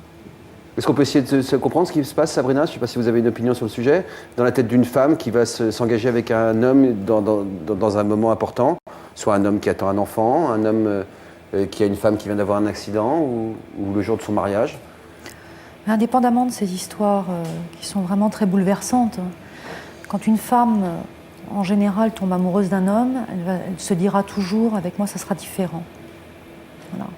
Est-ce qu'on peut essayer de se comprendre ce qui se passe, Sabrina? Je ne sais pas si vous avez une opinion sur le sujet. Dans la tête d'une femme qui va s'engager avec un homme dans un moment important, soit un homme qui attend un enfant, un homme qui a une femme qui vient d'avoir un accident ou le jour de son mariage. Indépendamment de ces histoires qui sont vraiment très bouleversantes, quand une femme, en général, tombe amoureuse d'un homme, elle se dira toujours « avec moi, ça sera différent ». Voilà.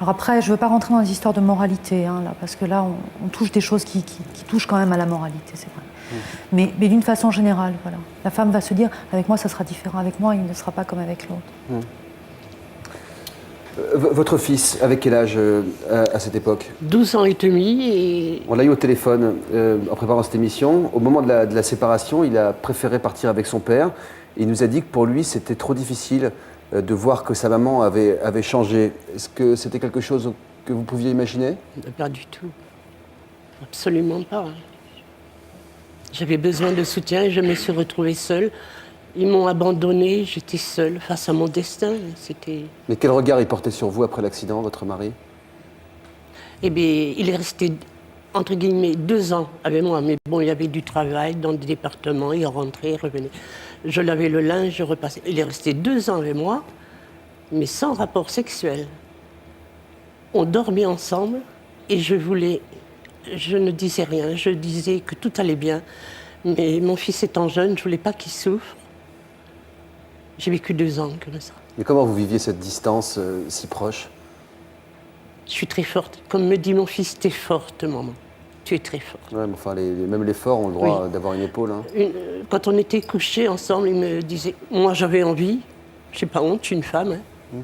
Alors après, je ne veux pas rentrer dans les histoires de moralité, là, parce que là, on touche des choses qui touchent quand même à la moralité, c'est vrai. Mais d'une façon générale, voilà. La femme va se dire « avec moi, ça sera différent, avec moi, il ne sera pas comme avec l'autre ». Votre fils, avec quel âge à cette époque? 12 ans et demi. Et... On l'a eu au téléphone en préparant cette émission. Au moment de la séparation, il a préféré partir avec son père. Il nous a dit que pour lui, c'était trop difficile de voir que sa maman avait changé. Est-ce que c'était quelque chose que vous pouviez imaginer? Pas du tout. Absolument pas. J'avais besoin de soutien et je me suis retrouvée seule. Ils m'ont abandonnée, j'étais seule face à mon destin. Mais quel regard il portait sur vous après l'accident, votre mari? Eh bien, il est resté, entre guillemets, 2 ans avec moi. Mais bon, il avait du travail dans des départements, il rentrait, il revenait. Je lavais le linge, je repassais. Il est resté 2 ans avec moi, mais sans rapport sexuel. On dormait ensemble et je ne disais rien, je disais que tout allait bien. Mais mon fils étant jeune, je ne voulais pas qu'il souffre. J'ai vécu 2 ans comme ça. Mais comment vous viviez cette distance si proche? Je suis très forte. Comme me dit mon fils, t'es forte, maman. Tu es très forte. Ouais, mais enfin, même les forts ont le droit d'avoir une épaule. Hein. Quand on était couchés ensemble, il me disait, moi j'avais envie, je n'ai pas honte, je suis une femme. Hein.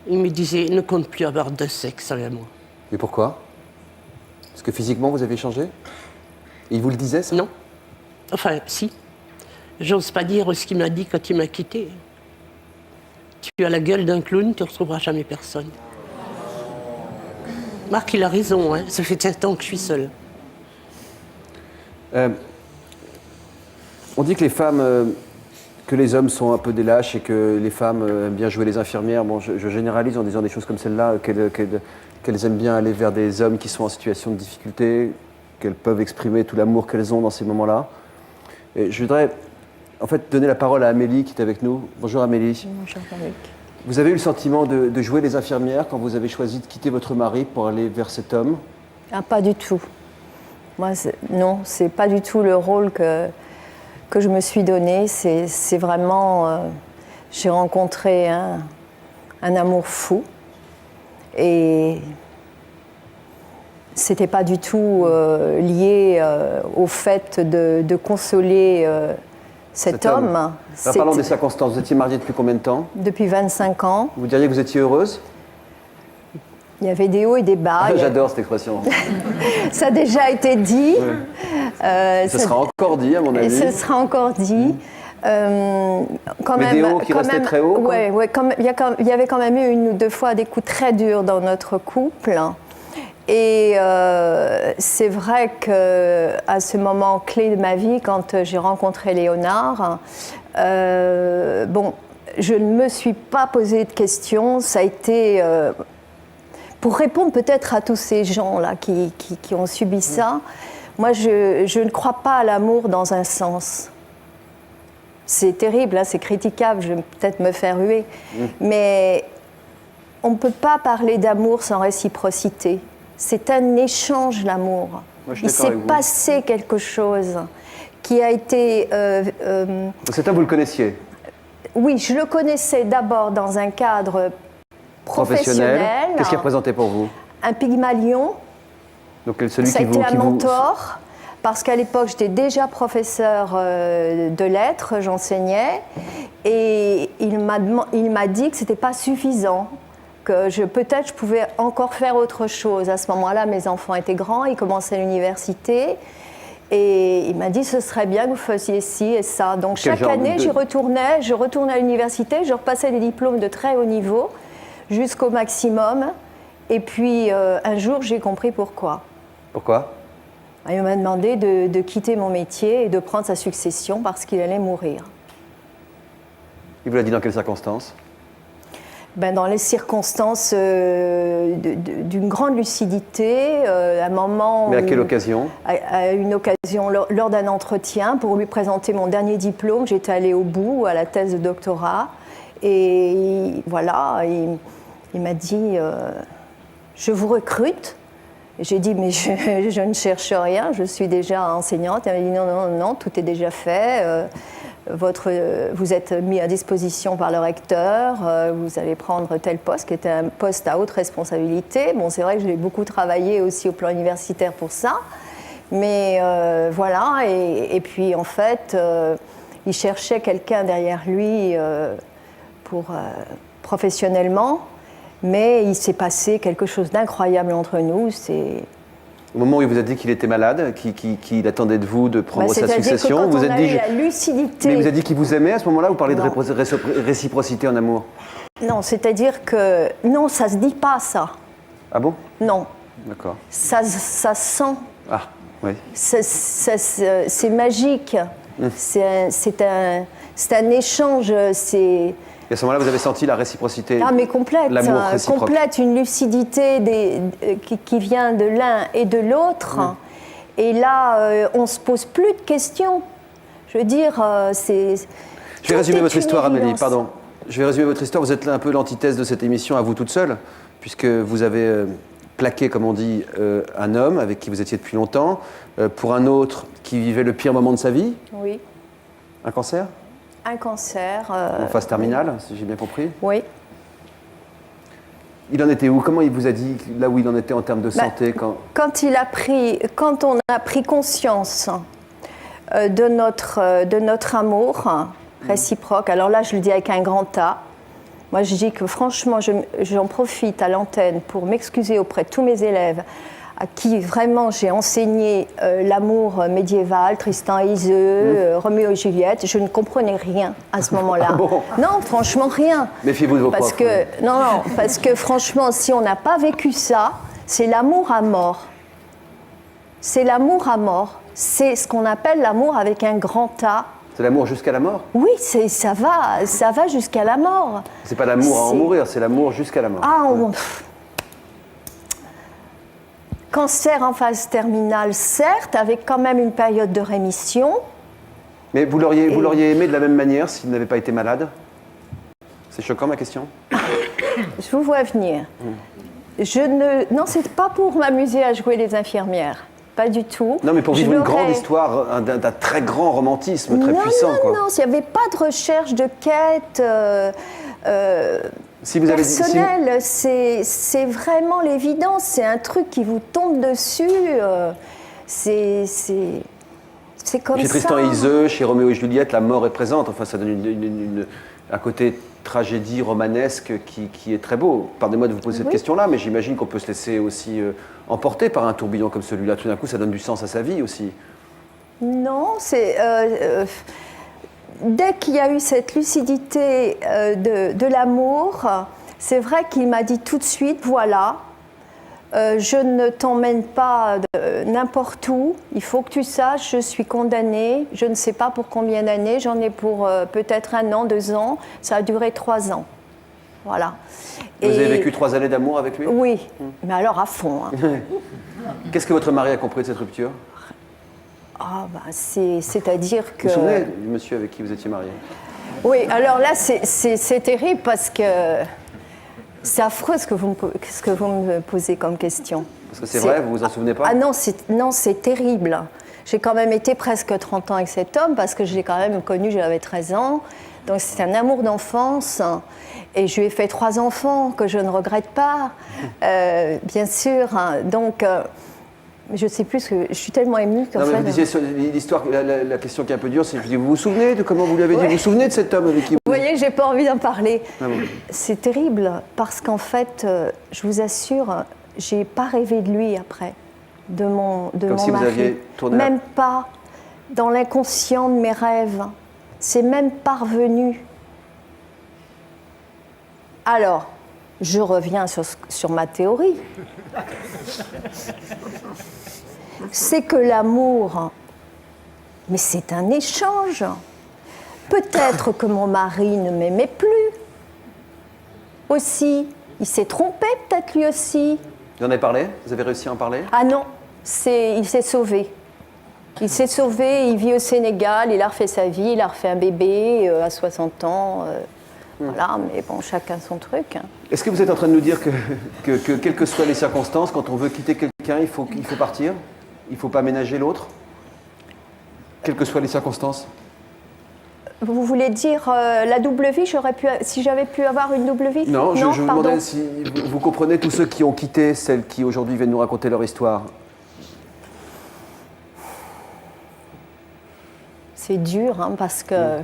Il me disait, ne compte plus avoir de sexe avec moi. Mais pourquoi? Parce que physiquement, vous avez changé? Il vous le disait, ça? Non. Enfin, si. J'ose pas dire ce qu'il m'a dit quand il m'a quitté. Tu as la gueule d'un clown, tu ne retrouveras jamais personne. Marc, il a raison, hein. Ça fait 7 ans que je suis seule. On dit que les femmes, que les hommes sont un peu des lâches et que les femmes aiment bien jouer les infirmières. Bon, je généralise en disant des choses comme celle-là, qu'elles aiment bien aller vers des hommes qui sont en situation de difficulté, qu'elles peuvent exprimer tout l'amour qu'elles ont dans ces moments-là. Et je voudrais en fait donner la parole à Amélie qui est avec nous. Bonjour Amélie. Bonjour Eric. Vous avez eu le sentiment de jouer les infirmières quand vous avez choisi de quitter votre mari pour aller vers cet homme? Ah, pas du tout. Moi, non, c'est pas du tout le rôle que je me suis donné. C'est vraiment... j'ai rencontré un amour fou. Et c'était pas du tout lié au fait de consoler cet homme. Alors, parlons des circonstances. Vous étiez mariée depuis combien de temps? Depuis 25 ans. Vous diriez que vous étiez heureuse? Il y avait des hauts et des bas. J'adore cette expression. Ça a déjà été dit. Ouais. Ce sera encore dit, à mon avis. Ce sera encore dit. Quand Mais même, des hauts qui restaient très hauts? Oui, il y avait quand même eu 1 ou 2 fois des coups très durs dans notre couple. Et c'est vrai qu'à ce moment clé de ma vie, quand j'ai rencontré Léonard, bon, je ne me suis pas posé de questions. Ça a été... pour répondre peut-être à tous ces gens-là qui ont subi ça, moi, je ne crois pas à l'amour dans un sens. C'est terrible, hein, c'est critiquable, je vais peut-être me faire huer. Mais on ne peut pas parler d'amour sans réciprocité. C'est un échange, l'amour. Il s'est passé quelque chose qui a été... Cet homme, vous le connaissiez? Oui, je le connaissais d'abord dans un cadre professionnel. Qu'est-ce qu'il représentait pour vous? un Pygmalion. Donc celui Ça a été un mentor, parce qu'à l'époque, j'étais déjà professeur de lettres, j'enseignais, et il m'a dit que ce n'était pas suffisant, que peut-être je pouvais encore faire autre chose. À ce moment-là, mes enfants étaient grands, ils commençaient l'université, et il m'a dit ce serait bien que vous fassiez ci et ça. Donc chaque année, je retournais à l'université, je repassais des diplômes de très haut niveau, jusqu'au maximum, et puis un jour, j'ai compris pourquoi. Pourquoi? Il m'a demandé de quitter mon métier et de prendre sa succession parce qu'il allait mourir. Il vous l'a dit dans quelles circonstances? Dans les circonstances d'une grande lucidité, à un moment... Mais à quelle occasion? À une occasion, lors d'un entretien, pour lui présenter mon dernier diplôme, j'étais allée au bout, à la thèse de doctorat, et voilà, il m'a dit je vous recrute. J'ai dit, mais je ne cherche rien, je suis déjà enseignante. Elle m'a dit, non, tout est déjà fait. Vous êtes mis à disposition par le recteur, vous allez prendre tel poste, qui était un poste à haute responsabilité. Bon, c'est vrai que j'ai beaucoup travaillé aussi au plan universitaire pour ça. Mais voilà, et puis en fait, il cherchait quelqu'un derrière lui professionnellement. Mais il s'est passé quelque chose d'incroyable entre nous. Au moment où il vous a dit qu'il était malade, qu'il attendait de vous de prendre sa succession, vous a dit la lucidité. Mais il vous a dit qu'il vous aimait à ce moment-là, vous parlez de réciprocité en amour? Non, c'est-à-dire que non, ça se dit pas ça. Ah bon? Non. D'accord. Ça sent. Ah, oui. C'est magique. C'est un échange. Et à ce moment-là, vous avez senti la réciprocité? Ah, mais complète. L'amour réciproque. Complète, une lucidité qui vient de l'un et de l'autre. Et là, on ne se pose plus de questions. Je veux dire, c'est... Je vais résumer votre histoire, Amélie, pardon. Je vais résumer votre histoire. Vous êtes un peu l'antithèse de cette émission à vous toute seule, puisque vous avez plaqué, comme on dit, un homme avec qui vous étiez depuis longtemps, pour un autre qui vivait le pire moment de sa vie. Oui. Un cancer? Un cancer. En phase terminale, si j'ai bien compris. Oui. Il en était où? Comment il vous a dit là où il en était en termes de santé quand on a pris conscience de notre amour réciproque, alors là je le dis avec un grand A. Moi je dis que franchement j'en profite à l'antenne pour m'excuser auprès de tous mes élèves à qui vraiment j'ai enseigné l'amour médiéval, Tristan et Iseult, Roméo et Juliette. Je ne comprenais rien à ce moment-là. Ah bon? Non, franchement rien. Méfiez-vous de vos profs. Non, parce que franchement, si on n'a pas vécu ça, c'est l'amour à mort. C'est l'amour à mort. C'est ce qu'on appelle l'amour avec un grand A. C'est l'amour jusqu'à la mort? Oui, ça va jusqu'à la mort. C'est pas l'amour à en mourir, c'est l'amour jusqu'à la mort. Ah, cancer en phase terminale, certes, avec quand même une période de rémission. Mais vous l'auriez aimé de la même manière s'il n'avait pas été malade? C'est choquant ma question. Je vous vois venir. Non, c'est pas pour m'amuser à jouer les infirmières. Pas du tout. Non, mais pour vivre une grande histoire, d'un très grand romantisme, très puissant. Non, il n'y avait pas de recherche, de quête personnelle. C'est vraiment l'évidence. C'est un truc qui vous tombe dessus. C'est comme ça. Chez Tristan et Iseult, chez Roméo et Juliette, la mort est présente. Enfin, ça donne un côté tragédie romanesque qui est très beau. Pardonnez-moi de vous poser cette question-là, mais j'imagine qu'on peut se laisser aussi emporter par un tourbillon comme celui-là. Tout d'un coup, ça donne du sens à sa vie aussi. Non, dès qu'il y a eu cette lucidité de l'amour, c'est vrai qu'il m'a dit tout de suite, voilà, je ne t'emmène pas n'importe où, il faut que tu saches, je suis condamnée, je ne sais pas pour combien d'années, j'en ai pour peut-être 1 an, 2 ans, ça a duré 3 ans. Voilà. Vous avez vécu 3 années d'amour avec lui? Oui, mais alors à fond. Hein. Qu'est-ce que votre mari a compris de cette rupture? C'est-à-dire que... Vous vous souvenez du monsieur avec qui vous étiez mariée? Oui, alors là, c'est terrible parce que c'est affreux ce que vous me posez comme question. Parce que c'est vrai, vous vous en souvenez pas? Ah non, c'est terrible. J'ai quand même été presque 30 ans avec cet homme parce que je l'ai quand même connu, j'avais 13 ans. Donc c'est un amour d'enfance. Et je lui ai fait 3 enfants que je ne regrette pas, bien sûr. Donc, je ne sais plus, ce que je suis tellement émue qu'en fait... Vous disiez l'histoire, la question qui est un peu dure, c'est vous vous souvenez de comment vous lui avez dit, vous vous souvenez de cet homme avec qui vous... Vous voyez que je n'ai pas envie d'en parler. Ah bon. C'est terrible, parce qu'en fait, je vous assure, je n'ai pas rêvé de lui après, de mon Comme si mari. vous aviez tourné Même pas dans l'inconscient de mes rêves. C'est même pas revenu. Alors, je reviens sur ma théorie. C'est que l'amour, mais c'est un échange. Peut-être que mon mari ne m'aimait plus. Aussi, il s'est trompé peut-être lui aussi. Vous en avez parlé? Vous avez réussi à en parler? Ah non, il s'est sauvé. Il s'est sauvé, il vit au Sénégal, il a refait sa vie, il a refait un bébé à 60 ans. Voilà, mais bon, chacun son truc. Est-ce que vous êtes en train de nous dire que quelles que soient les circonstances, quand on veut quitter quelqu'un, il faut partir? Il ne faut pas ménager l'autre? Quelles que soient les circonstances? Vous voulez dire la double vie, si j'avais pu avoir une double vie? Non, je vous pardon. demandais si vous comprenez tous ceux qui ont quitté celles qui aujourd'hui viennent nous raconter leur histoire. C'est dur, hein, parce que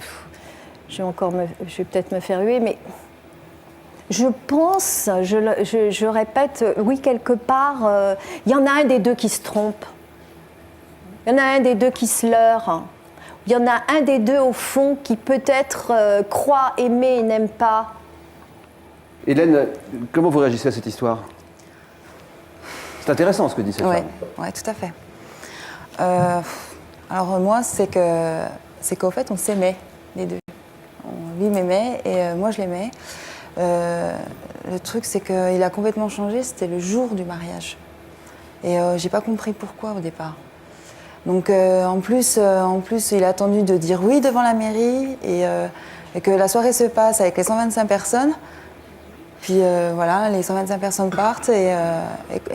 je vais peut-être me faire huer, mais je pense, je répète, oui, quelque part, il y en a un des deux qui se trompe. Il y en a un des deux qui se leurre. Il y en a un des deux, au fond, qui peut-être croit aimer et n'aime pas. Hélène, comment vous réagissez à cette histoire? C'est intéressant ce que dit cette femme. Oui, tout à fait. Alors moi, c'est qu'au fait, on s'aimait, les deux. Lui m'aimait et moi, je l'aimais. Le truc, c'est qu'il a complètement changé, c'était le jour du mariage. Et j'ai pas compris pourquoi au départ. Donc en plus, il a attendu de dire oui devant la mairie et que la soirée se passe avec les 125 personnes. Puis voilà, les 125 personnes partent et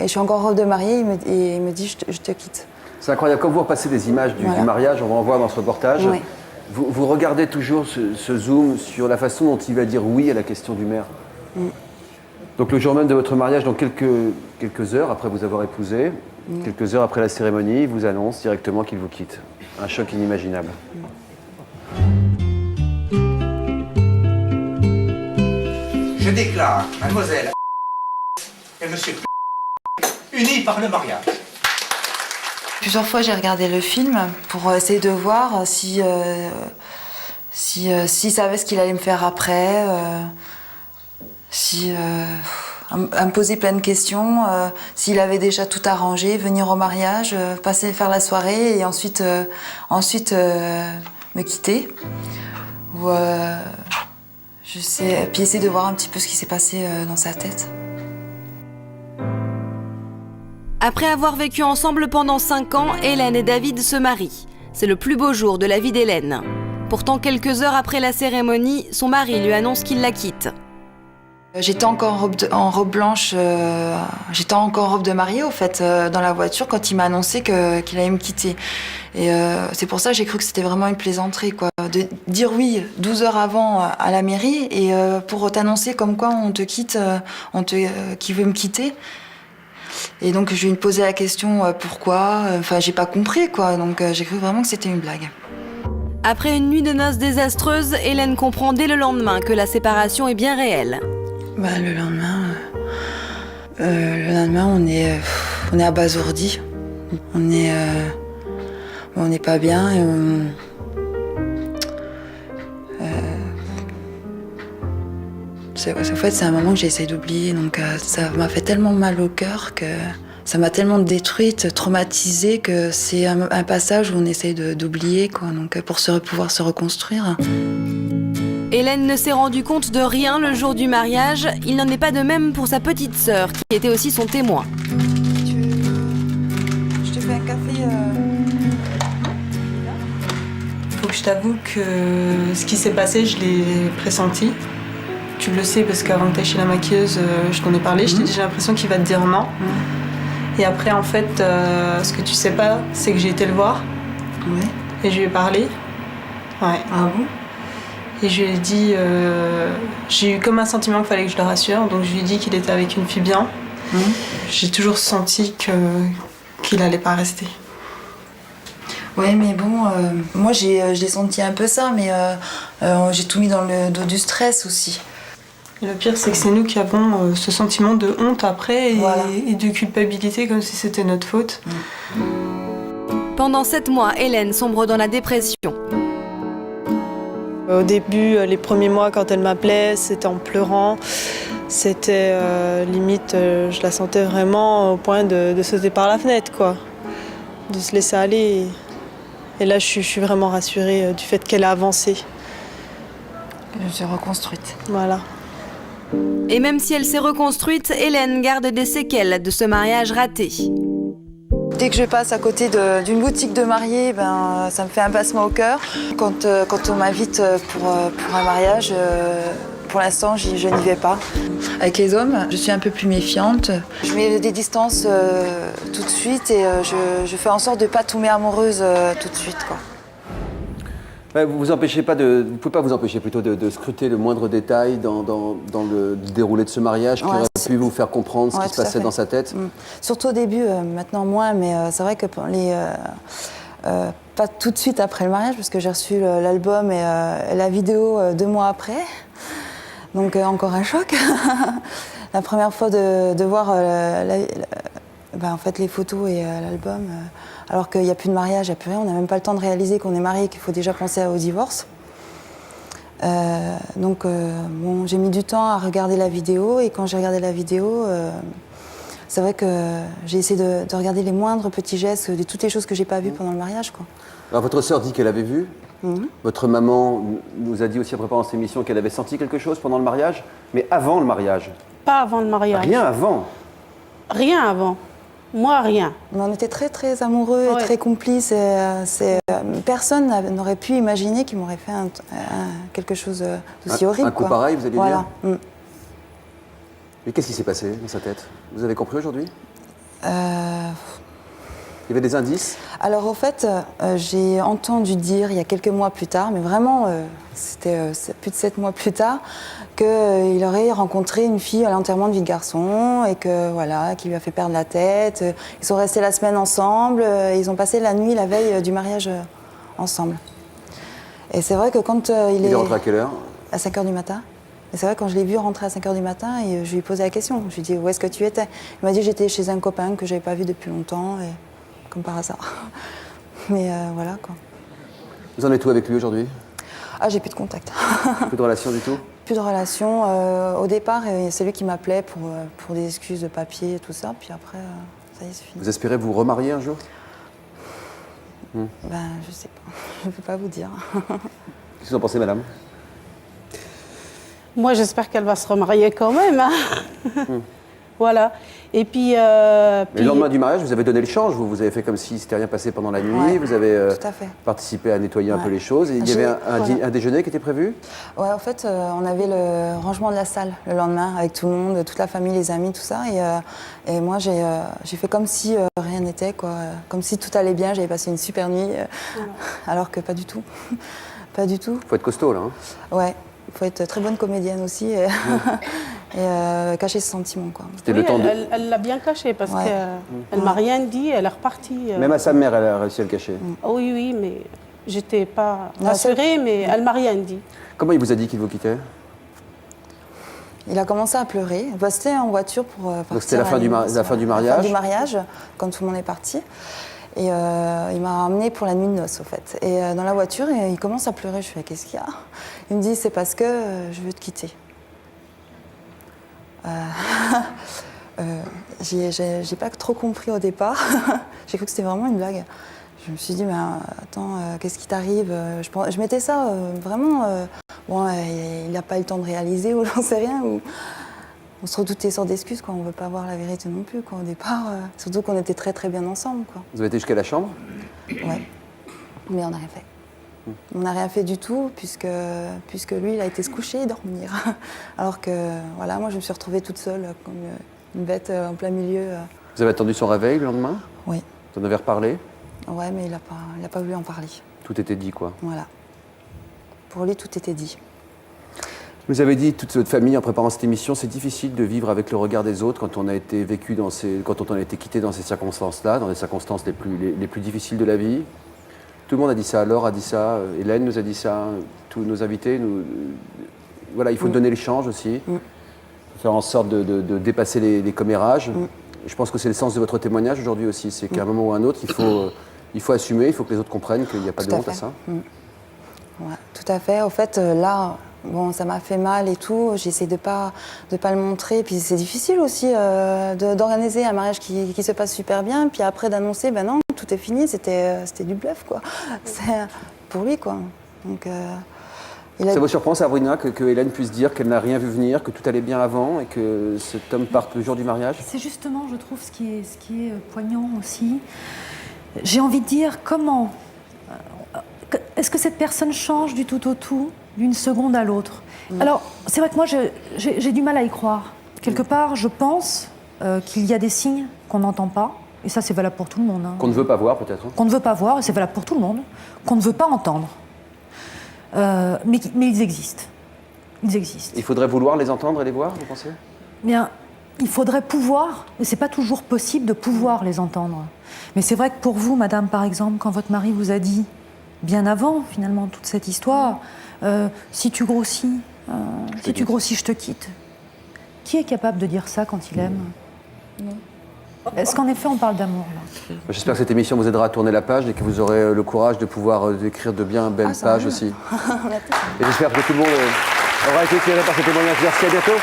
je suis encore robe de mariée et il me dit je te quitte. C'est incroyable. Quand vous repassez des images du mariage, on va en voir dans ce reportage. Oui. Vous regardez toujours ce zoom sur la façon dont il va dire oui à la question du maire. Donc le jour même de votre mariage, dans quelques heures après vous avoir épousé, quelques heures après la cérémonie, il vous annonce directement qu'il vous quitte. Un choc inimaginable. Je déclare mademoiselle et monsieur unis par le mariage. Plusieurs fois, j'ai regardé le film pour essayer de voir s'il savait ce qu'il allait me faire après, à me poser plein de questions, s'il avait déjà tout arrangé, venir au mariage, faire la soirée et ensuite me quitter. Ou puis essayer de voir un petit peu ce qui s'est passé dans sa tête. Après avoir vécu ensemble pendant 5 ans, Hélène et David se marient. C'est le plus beau jour de la vie d'Hélène. Pourtant, quelques heures après la cérémonie, son mari lui annonce qu'il la quitte. J'étais encore en robe blanche, j'étais encore en robe de mariée au fait, dans la voiture quand il m'a annoncé qu'il allait me quitter. Et c'est pour ça que j'ai cru que c'était vraiment une plaisanterie, quoi. De dire oui 12 heures avant à la mairie et pour t'annoncer comme quoi on te quitte, qui veut me quitter. Et donc je lui ai posé la question pourquoi, enfin j'ai pas compris quoi, donc j'ai cru vraiment que c'était une blague. Après une nuit de noces désastreuse, Hélène comprend dès le lendemain que la séparation est bien réelle. Le lendemain on est abasourdi, on n'est pas bien et en fait, c'est un moment que j'ai essayé d'oublier, donc ça m'a fait tellement mal au cœur, que ça m'a tellement détruite, traumatisée, que c'est un passage où on essaye d'oublier, quoi, donc pour pouvoir se reconstruire. Hélène ne s'est rendue compte de rien le jour du mariage. Il n'en est pas de même pour sa petite sœur, qui était aussi son témoin. Je te fais un café. Faut que je t'avoue que ce qui s'est passé, je l'ai pressenti. Tu le sais parce qu'avant que tu ailles chez la maquilleuse, je t'en ai parlé, j'ai l'impression qu'il va te dire non. Et après, en fait, ce que tu sais pas, c'est que j'ai été le voir. Ouais. Et je lui ai parlé. Ouais. Ah bon? Et je lui ai dit, j'ai eu comme un sentiment qu'il fallait que je le rassure, donc je lui ai dit qu'il était avec une fille bien. J'ai toujours senti qu'il allait pas rester. Ouais, mais bon, moi j'ai senti un peu ça, mais j'ai tout mis dans le dos du stress aussi. Et le pire, c'est que c'est nous qui avons ce sentiment de honte après et de culpabilité, comme si c'était notre faute. Pendant 7 mois, Hélène sombre dans la dépression. Au début, les premiers mois, quand elle m'appelait, c'était en pleurant. C'était limite, je la sentais vraiment au point de sauter par la fenêtre, quoi. De se laisser aller. Et là, je suis vraiment rassurée du fait qu'elle a avancé. Je suis reconstruite. Voilà. Et même si elle s'est reconstruite, Hélène garde des séquelles de ce mariage raté. Dès que je passe à côté d'une boutique de mariés, ça me fait un passement au cœur. Quand on m'invite pour un mariage, pour l'instant, je n'y vais pas. Avec les hommes, je suis un peu plus méfiante. Je mets des distances tout de suite et je fais en sorte de ne pas tomber amoureuse tout de suite, quoi. Ouais, vous pouvez pas vous empêcher plutôt de scruter le moindre détail dans le déroulé de ce mariage qui aurait pu vous faire comprendre ce qui se passait dans sa tête. Surtout au début, maintenant moins, mais c'est vrai que pas tout de suite après le mariage, parce que j'ai reçu l'album et la vidéo 2 mois après. Donc encore un choc. La première fois de voir en fait, les photos et l'album, alors qu'il n'y a plus de mariage, il n'y a plus rien, on n'a même pas le temps de réaliser qu'on est marié, qu'il faut déjà penser au divorce. Donc bon, j'ai mis du temps à regarder la vidéo, et quand j'ai regardé la vidéo, c'est vrai que j'ai essayé de regarder les moindres petits gestes de toutes les choses que j'ai pas vues pendant le mariage, quoi. Alors votre sœur dit qu'elle avait vu. Votre maman nous a dit aussi en préparant cette émission qu'elle avait senti quelque chose pendant le mariage, mais avant le mariage. Pas avant le mariage. Rien avant. Rien avant. Moi, rien. Mais on était très très amoureux et très complices. Personne n'aurait pu imaginer qu'il m'aurait fait quelque chose d'aussi horrible. Un coup pareil, vous allez dire. Mais qu'est-ce qui s'est passé dans sa tête? Vous avez compris aujourd'hui? Il y avait des indices? Alors au fait, j'ai entendu dire il y a quelques mois plus tard, mais vraiment c'était plus de 7 mois plus tard, qu'il aurait rencontré une fille à l'enterrement de vie de garçon et que voilà, qui lui a fait perdre la tête. Ils sont restés la semaine ensemble, ils ont passé la nuit, la veille du mariage ensemble. Et c'est vrai que quand il est rentré à quelle heure? À 5h du matin. Et c'est vrai, quand je l'ai vu rentrer à 5h du matin, et je lui ai posé la question. Je lui ai dit, où est-ce que tu étais? Il m'a dit, j'étais chez un copain que je n'avais pas vu depuis longtemps, et comme par hasard. Mais voilà, quoi. Vous en êtes où avec lui aujourd'hui? Ah, j'ai plus de contact. Plus de relation du tout? Plus de relation. Au départ, c'est lui qui m'appelait pour des excuses de papier et tout ça, puis après, ça y est, c'est fini. Vous espérez vous remarier un jour? Ben, je sais pas. Je ne peux pas vous dire. Qu'est-ce que vous en pensez, madame? Moi, j'espère qu'elle va se remarier quand même. Hein. Voilà. Et puis, le lendemain du mariage, vous avez donné le change. Vous avez fait comme si s'était rien passé pendant la nuit. Vous avez participé à nettoyer un peu les choses. Et il y avait un déjeuner qui était prévu? Ouais, en fait, on avait le rangement de la salle le lendemain avec tout le monde, toute la famille, les amis, tout ça. Et moi, j'ai fait comme si rien n'était, quoi. Comme si tout allait bien. J'avais passé une super nuit, alors que pas du tout. Pas du tout. Faut être costaud, là. Hein. Ouais. Il faut être très bonne comédienne aussi et cacher ses sentiments, quoi. Oui, le temps elle l'a bien caché parce qu'elle m'a rien dit, elle est repartie. Même à sa mère, elle a réussi à le cacher. Oui, oui, mais j'étais pas rassurée, mais elle m'a rien dit. Comment il vous a dit qu'il vous quittait? Il a commencé à pleurer. C'était en voiture pour partir. Donc c'était la fin du mariage? La fin du mariage, quand tout le monde est parti. Et il m'a ramenée pour la nuit de noces, au fait. Et dans la voiture, il commence à pleurer. Je fais, qu'est-ce qu'il y a? Il me dit, c'est parce que je veux te quitter. J'ai pas trop compris au départ. J'ai cru que c'était vraiment une blague. Je me suis dit, mais attends, qu'est-ce qui t'arrive? Je mettais ça vraiment... bon, il n'a pas eu le temps de réaliser, ou j'en sais rien. Ou... On se redoutait sur d'excuses, quoi. On ne veut pas voir la vérité non plus, quoi, au départ. Surtout qu'on était très très bien ensemble, quoi. Vous avez été jusqu'à la chambre? Ouais. Mais on n'a rien fait. On n'a rien fait du tout, puisque lui, il a été se coucher et dormir. Alors que, voilà, moi, je me suis retrouvée toute seule, comme une bête en plein milieu. Vous avez attendu son réveil le lendemain? Oui. Vous en avez reparlé? Ouais, mais il n'a pas voulu en parler. Tout était dit, quoi. Voilà. Pour lui, tout était dit. Vous avez dit, toute votre famille, en préparant cette émission, c'est difficile de vivre avec le regard des autres quand on a été vécu quand on a été quitté dans ces circonstances-là, dans les circonstances les plus difficiles de la vie. Tout le monde a dit ça, Laure a dit ça, Hélène nous a dit ça, tous nos invités. Voilà, il faut donner l'échange aussi, faire en sorte de dépasser les commérages. Je pense que c'est le sens de votre témoignage aujourd'hui aussi, c'est qu'à un moment ou à un autre, il faut assumer, il faut que les autres comprennent qu'il n'y a pas de honte à ça. Ouais, tout à fait. Au fait, là, bon, ça m'a fait mal et tout. J'essaie de pas le montrer. Puis c'est difficile aussi d'organiser un mariage qui se passe super bien. Puis après d'annoncer, ben non, tout est fini. C'était du bluff, quoi. C'est pour lui, quoi. Donc, ça vous surprend, Sabrina, que Hélène puisse dire qu'elle n'a rien vu venir, que tout allait bien avant et que cet homme parte le jour du mariage? C'est justement, je trouve, ce qui est poignant aussi. J'ai envie de dire comment. Est-ce que cette personne change du tout au tout, d'une seconde à l'autre? Alors, c'est vrai que moi, j'ai du mal à y croire. Quelque part, je pense qu'il y a des signes qu'on n'entend pas, et ça, c'est valable pour tout le monde. Hein. Qu'on ne veut pas voir, peut-être. Qu'on ne veut pas voir, et c'est valable pour tout le monde. Qu'on ne veut pas entendre. Mais ils existent. Ils existent. Il faudrait vouloir les entendre et les voir, vous pensez? Bien, il faudrait pouvoir, et c'est pas toujours possible de pouvoir les entendre. Mais c'est vrai que pour vous, madame, par exemple, quand votre mari vous a dit, bien avant, finalement, toute cette histoire, si tu grossis, je te quitte. Qui est capable de dire ça quand il aime? Non. Est-ce qu'en effet, on parle d'amour, là? J'espère que cette émission vous aidera à tourner la page et que vous aurez le courage de pouvoir écrire de bien belles pages aussi. Et j'espère que tout le monde aura été éclairé par ce témoignage. Merci, à bientôt.